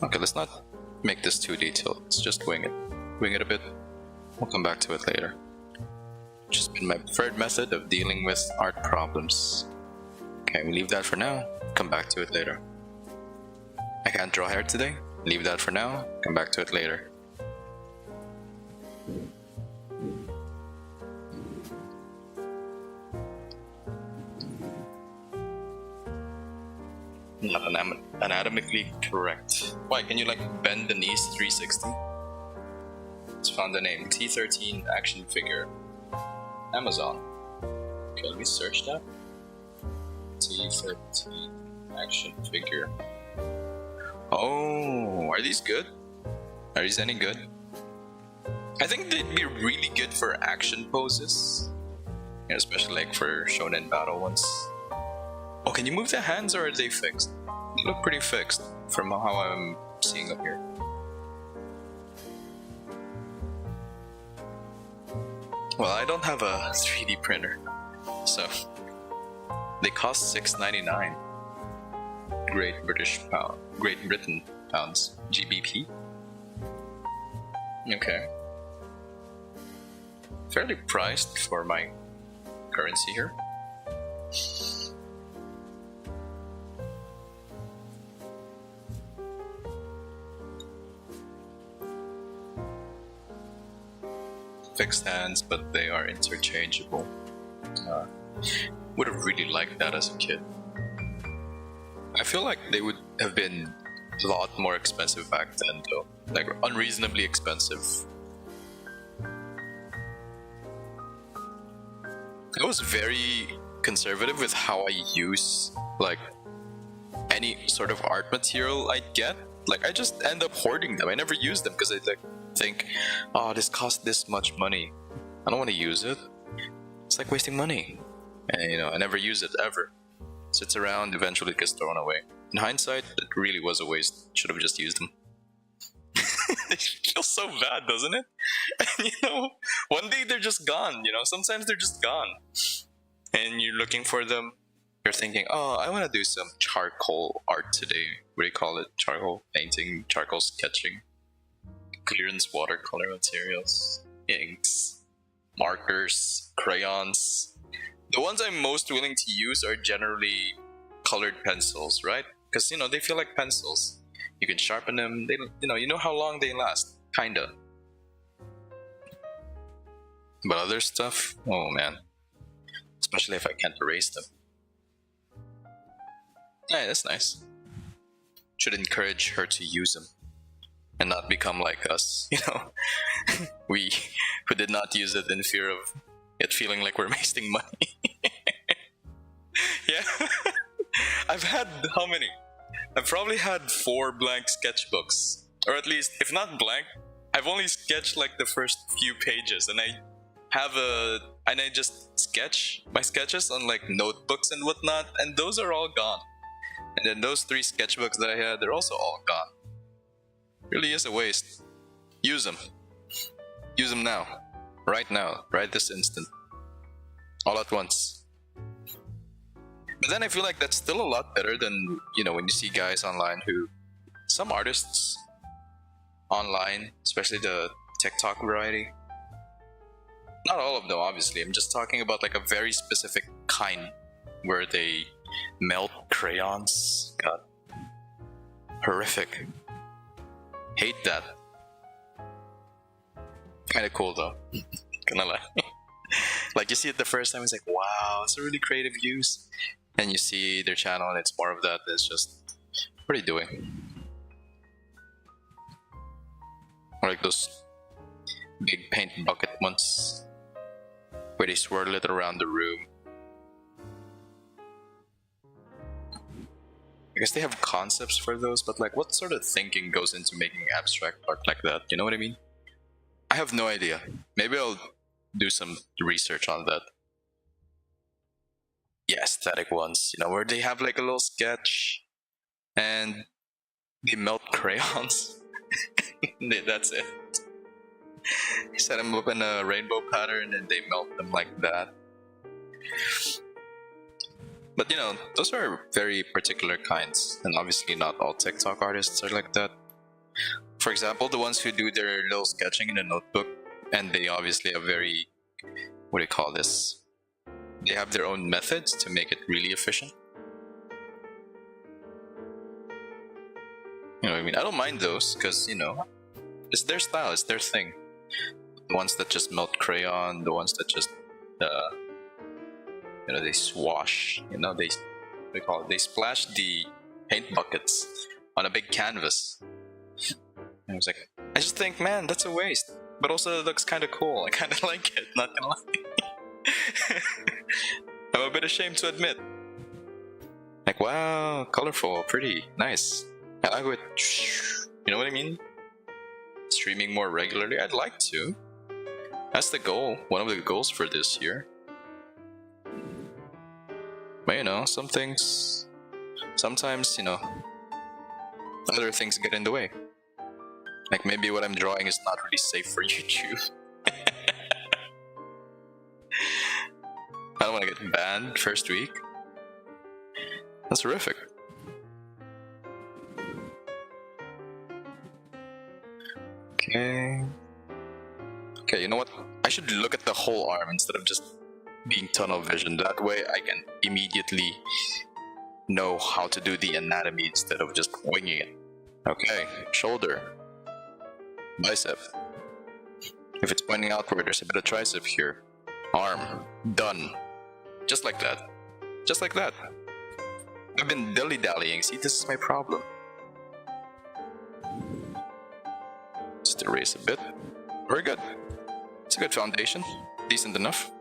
Okay, let's not make this too detailed. Let's just wing it. Wing it a bit. We'll come back to it later. Just been my preferred method of dealing with art problems. Okay, we leave that for now. Come back to it later. I can't draw hair today. Leave that for now. Come back to it later. Not anatomically correct. Why? Can you like bend the knees 360? Let's find the name. T13 action figure. Amazon. Okay, let me search that. T13 action figure. Oh, are these good? Are these any good? I think they'd be really good for action poses. Yeah, especially like for shonen battle ones. Oh, can you move the hands or are they fixed? They look pretty fixed from how I'm seeing up here. Well, I don't have a 3D printer, so they cost $6.99. Great Britain pounds, GBP. Okay, fairly priced for my currency here. Fixed hands, but they are interchangeable. Would have really liked that as a kid. I feel like they would have been a lot more expensive back then, though. Like unreasonably expensive. I was very conservative with how I use like any sort of art material I get. Like I just end up hoarding them. I never use them because I think, oh, this cost this much money. I don't want to use it. It's like wasting money. And you know, I never use it ever. Sits around, eventually it gets thrown away. In hindsight, it really was a waste. Should have just used them. It feels so bad, doesn't it? And you know, one day they're just gone, you know, sometimes they're just gone. And you're looking for them. You're thinking, oh, I want to do some charcoal art today. What do you call it? Charcoal painting, charcoal sketching. Clearance watercolor materials, inks, markers, crayons. The ones I'm most willing to use are generally colored pencils, right? Because, you know, they feel like pencils. You can sharpen them. They, you know how long they last, kinda. But other stuff, oh man. Especially if I can't erase them. Yeah, that's nice. Should encourage her to use them. And not become like us, you know? We who did not use it in fear of it feeling like we're wasting money. Yeah. I've had how many? I've probably had 4 blank sketchbooks, or at least, if not blank, I've only sketched like the first few pages, and I just sketch my sketches on like notebooks and whatnot, and those are all gone. And then those 3 sketchbooks that I had, they're also all gone. Really is a waste. Use them. Use them now. Right now. Right this instant. All at once. But then I feel like that's still a lot better than, when you see guys online some artists online, especially the TikTok variety. Not all of them, obviously. I'm just talking about like a very specific kind where they melt crayons. God. Horrific. Hate that. Kinda cool though. Gonna lie. Like you see it the first time, it's like, wow, it's a really creative use. And you see their channel and it's more of that. It's just, what are you doing? Or like those big paint bucket ones where they swirl it around the room. I guess they have concepts for those, but like what sort of thinking goes into making abstract art like that? You know what I mean? I have no idea. Maybe I'll do some research on that. Yeah, aesthetic ones, where they have like a little sketch and they melt crayons. That's it. Set them up in a rainbow pattern and they melt them like that. But those are very particular kinds, and obviously not all TikTok artists are like that. For example, the ones who do their little sketching in a notebook, and they obviously have very, what do you call this? They have their own methods to make it really efficient. You know what I mean? I don't mind those, because, it's their style, it's their thing. The ones that just melt crayon, the ones that just, they swash, they splash the paint buckets on a big canvas. And I was like, I just think, man, that's a waste. But also it looks kind of cool. I kind of like it, not gonna lie. I'm a bit ashamed to admit. Like, wow, colorful, pretty, nice. I like it. You know what I mean? Streaming more regularly, I'd like to. That's the goal, one of the goals for this year. But sometimes, other things get in the way. Like maybe what I'm drawing is not really safe for YouTube. I don't want to get banned first week. That's horrific. Okay, you know what? I should look at the whole arm instead of just being tunnel vision. That way I can immediately know how to do the anatomy instead of just winging it. Okay, shoulder. Bicep. If it's pointing outward, there's a bit of tricep here. Arm. Done. Just like that. Just like that. I've been dilly-dallying. See, this is my problem. Just erase a bit. Very good. It's a good foundation. Decent enough.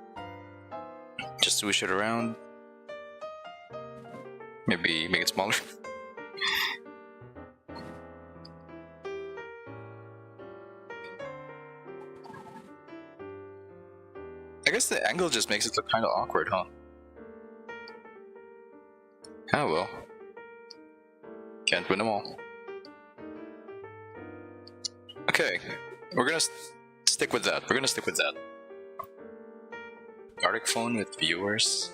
Just swoosh it around. Maybe make it smaller. I guess the angle just makes it look kind of awkward, huh? Oh well. Can't win them all. Okay, we're gonna stick with that. Gartic phone with viewers.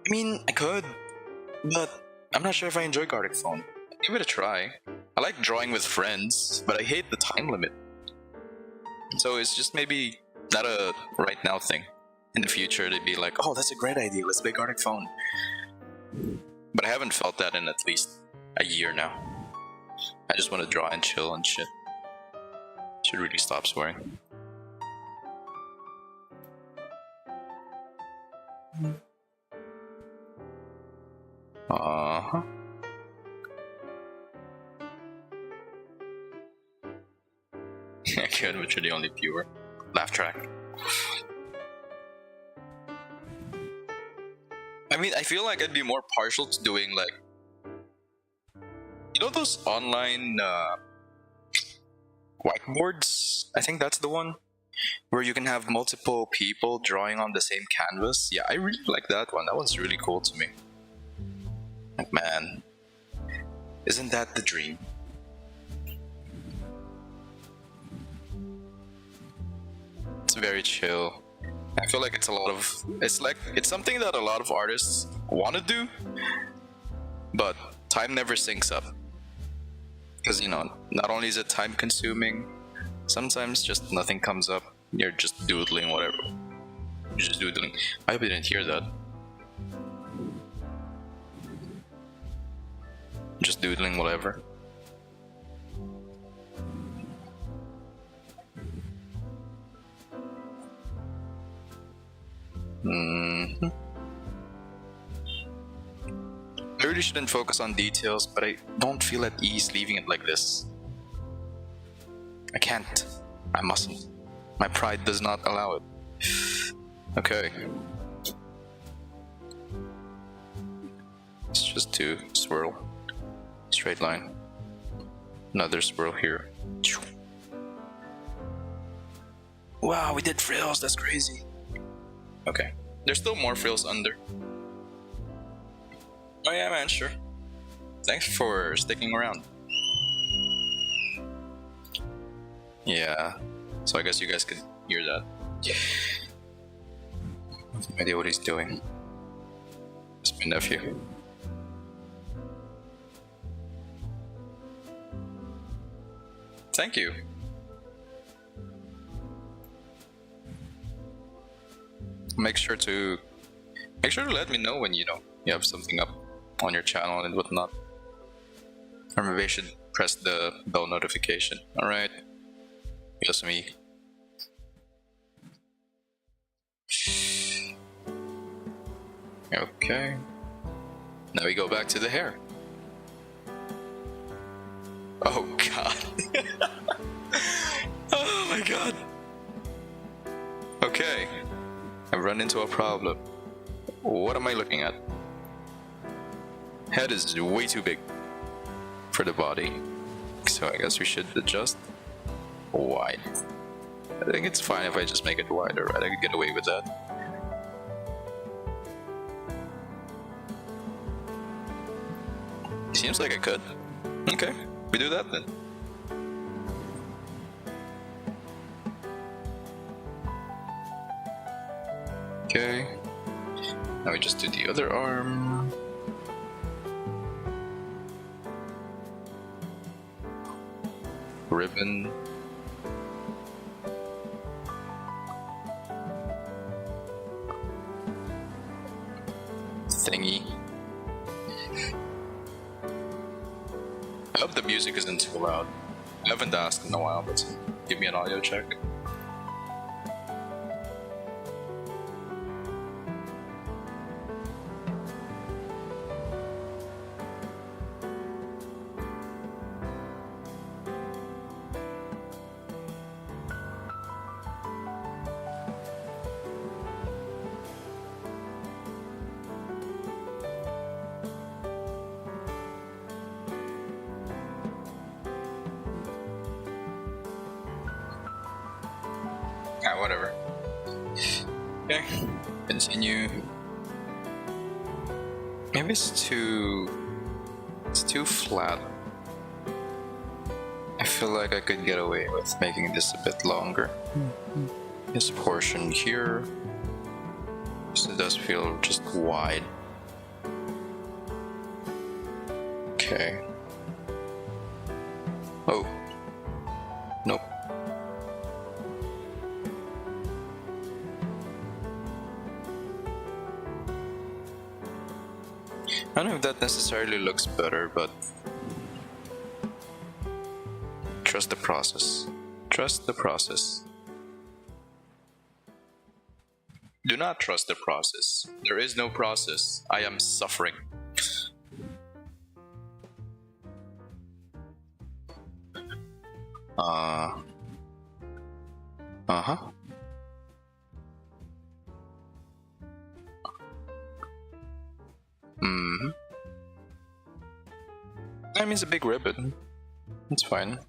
I mean, I could, but I'm not sure if I enjoy Gartic phone. Give it a try. I like drawing with friends, but I hate the time limit. So it's just maybe not a right now thing. In the future, they'd be like, oh, that's a great idea, let's play Gartic phone. But I haven't felt that in at least a year now. I just want to draw and chill and shit. Should really stop swearing. Uh-huh. Good, but you're the only viewer. Laugh track. I mean, I feel like I'd be more partial to doing like know those online whiteboards? I think that's the one where you can have multiple people drawing on the same canvas. Yeah, I really like that one. That one's really cool to me. Like, man, isn't that the dream? It's very chill. I feel like it's it's something that a lot of artists want to do, but time never syncs up. Because, you know, not only is it time consuming, sometimes just nothing comes up. You're just doodling whatever. You're just doodling. I hope you didn't hear that. Just doodling whatever. I really shouldn't focus on details, but I don't feel at ease leaving it like this. I can't. I mustn't. My pride does not allow it. Okay. It's just to swirl. Straight line. Another swirl here. Wow, we did frills, that's crazy. Okay. There's still more frills under. Oh yeah, man, sure. Thanks for sticking around. Yeah, so I guess you guys could hear that. I have no idea what he's doing. It's my nephew. Thank you. Make sure to let me know when you have something up on your channel and whatnot. Or maybe I should press the bell notification. Alright. Yes, me. Okay. Now we go back to the hair. Oh god. Oh my god. Okay. I've run into a problem. What am I looking at? Head is way too big for the body. So I guess we should adjust wide. I think it's fine if I just make it wider, right? I could get away with that. Seems like I could. Okay, we do that then. Okay. Now we just do the other arm. Ribbon. Thingy. I hope the music isn't too loud. I haven't asked in a while, but give me an audio check. Whatever. Okay, continue. Maybe it's too flat. I feel like I could get away with making this a bit longer. This portion here, so it does feel just wide. Okay. Oh. Nope. I don't know if that necessarily looks better, but trust the process. Trust the process. Do not trust the process. There is no process. I am suffering. Uh-huh. I I mean, it's a big ribbon. It's fine.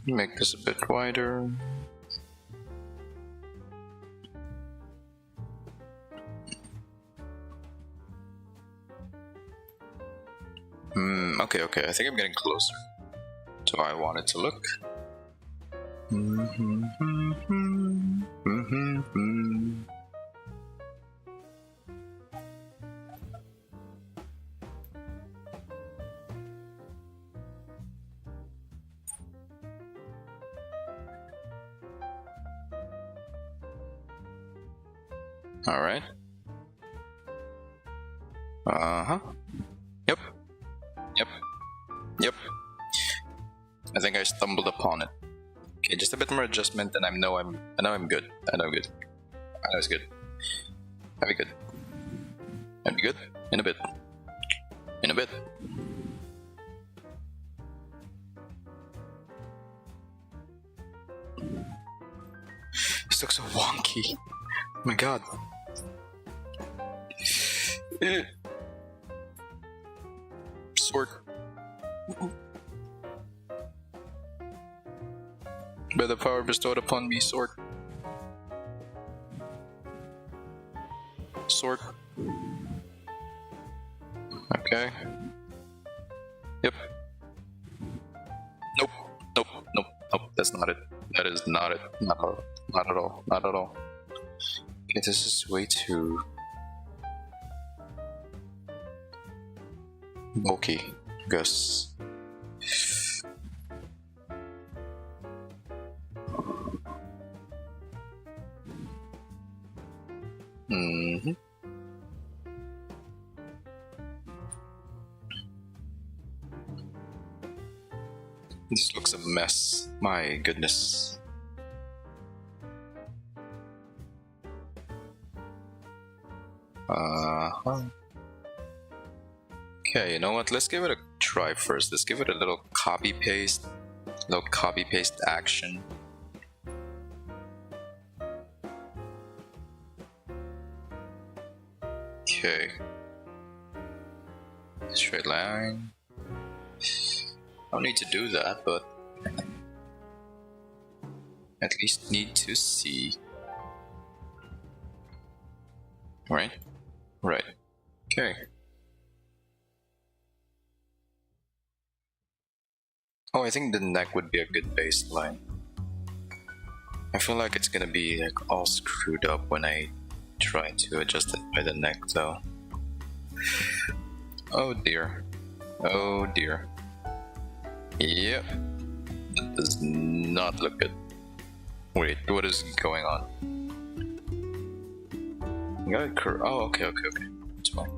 Make this a bit wider. Okay, I think I'm getting closer to how I want it to look. Alright. Yep. I think I stumbled upon it. Okay, just a bit more adjustment and I know I'm good. I know it's good. I'll be good. I'll be good in a bit. This looks so wonky. Oh my god. Sword. By the power bestowed upon me, sword. Sword. Okay. Yep. Nope. That's not it. That is not it. Not at all. Okay, this is way too bulky, I guess. This looks a mess. My goodness. Okay, you know what? Let's give it a try first. Let's give it a little copy paste action. Okay. Straight line. I don't need to do that, but at least need to see. Right? Okay. Oh, I think the neck would be a good baseline. I feel like it's gonna be like all screwed up when I try to adjust it by the neck though. Oh dear. Yep. That does not look good. Wait, what is going on? You got it curve. Oh, okay. It's fine.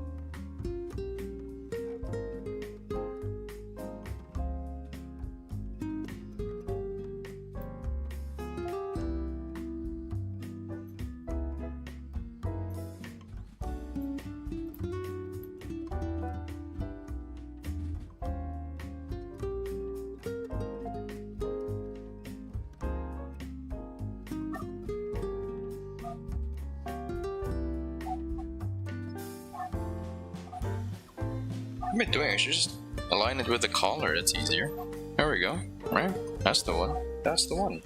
What am I doing? I should just align it with the collar, it's easier. There we go. Right? That's the one.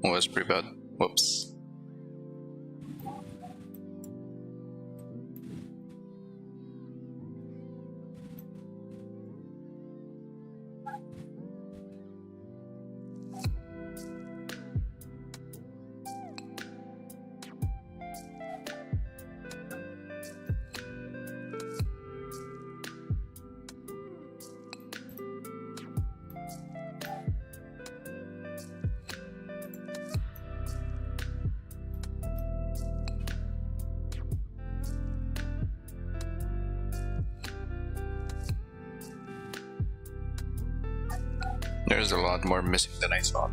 Oh, that's pretty bad. Whoops. There's a lot more missing than I thought.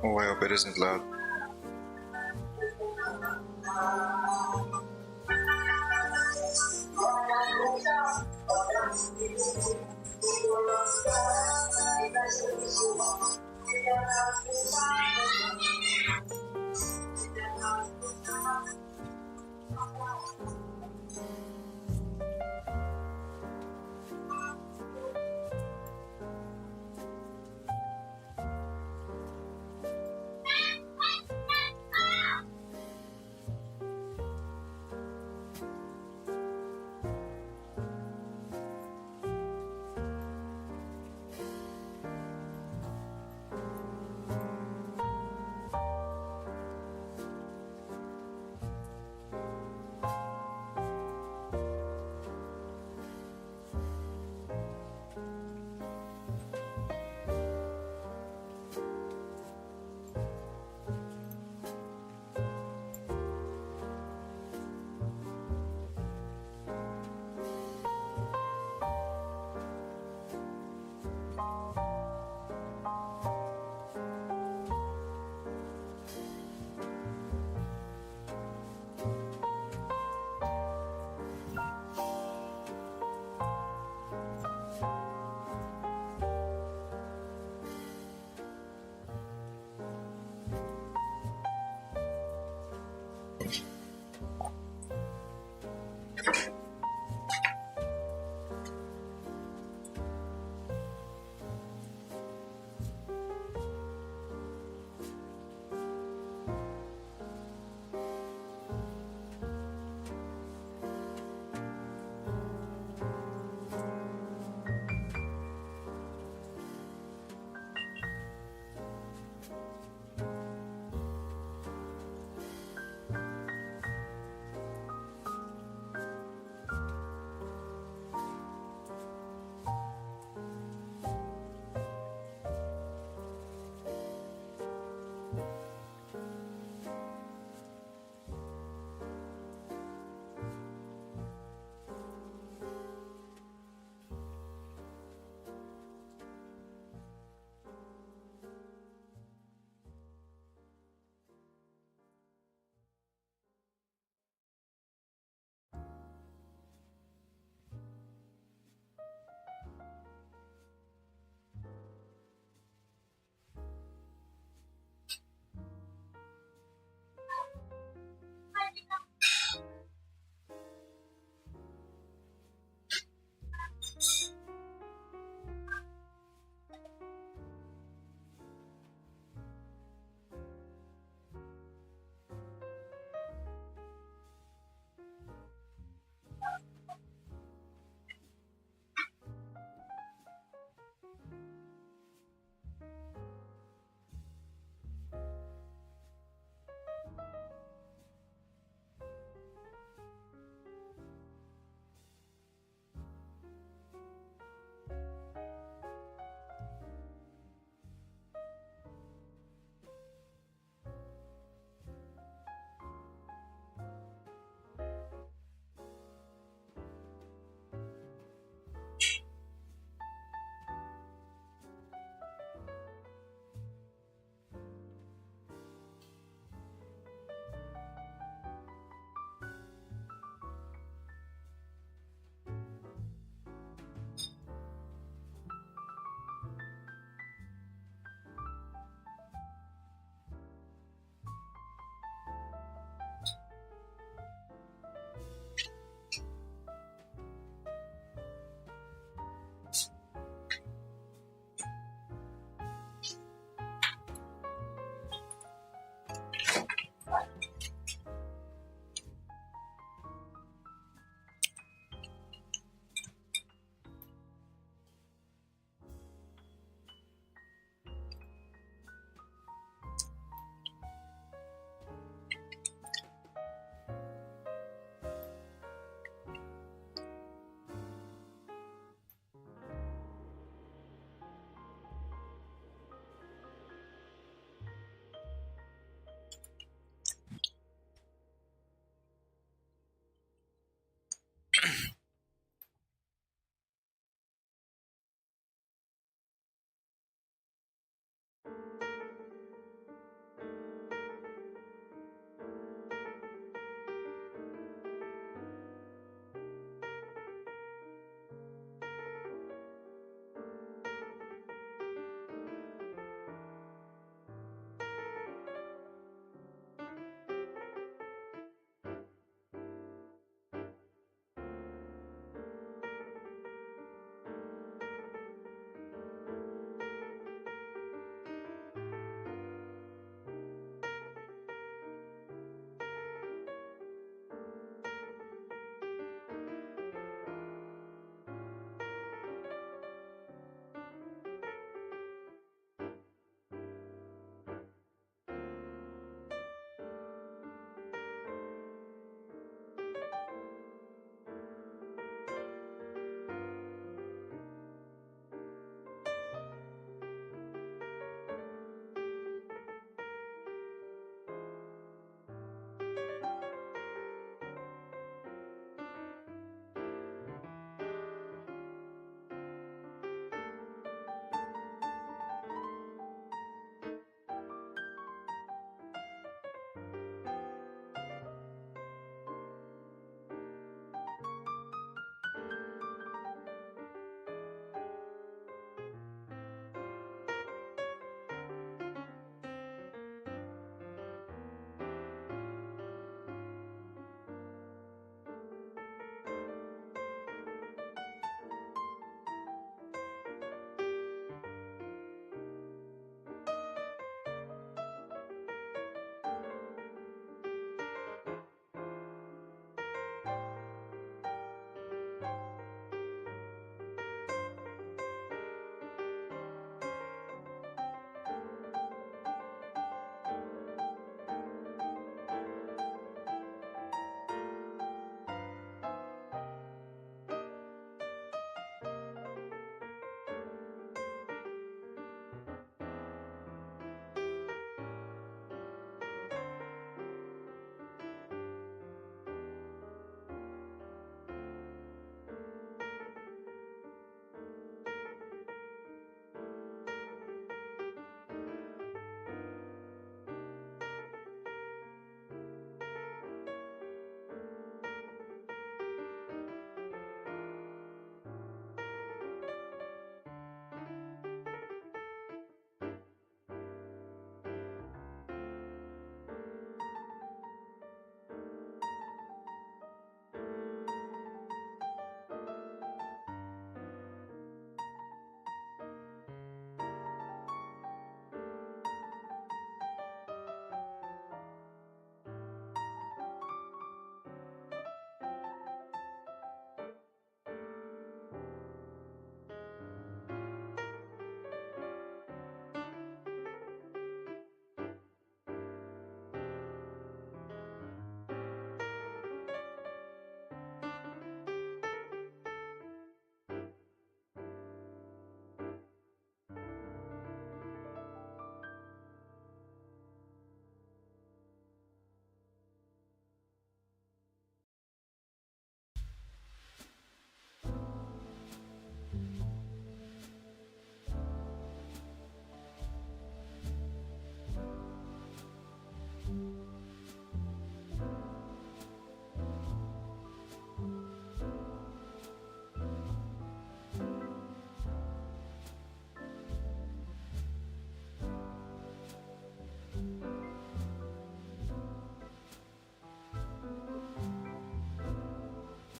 Oh, I hope it isn't loud.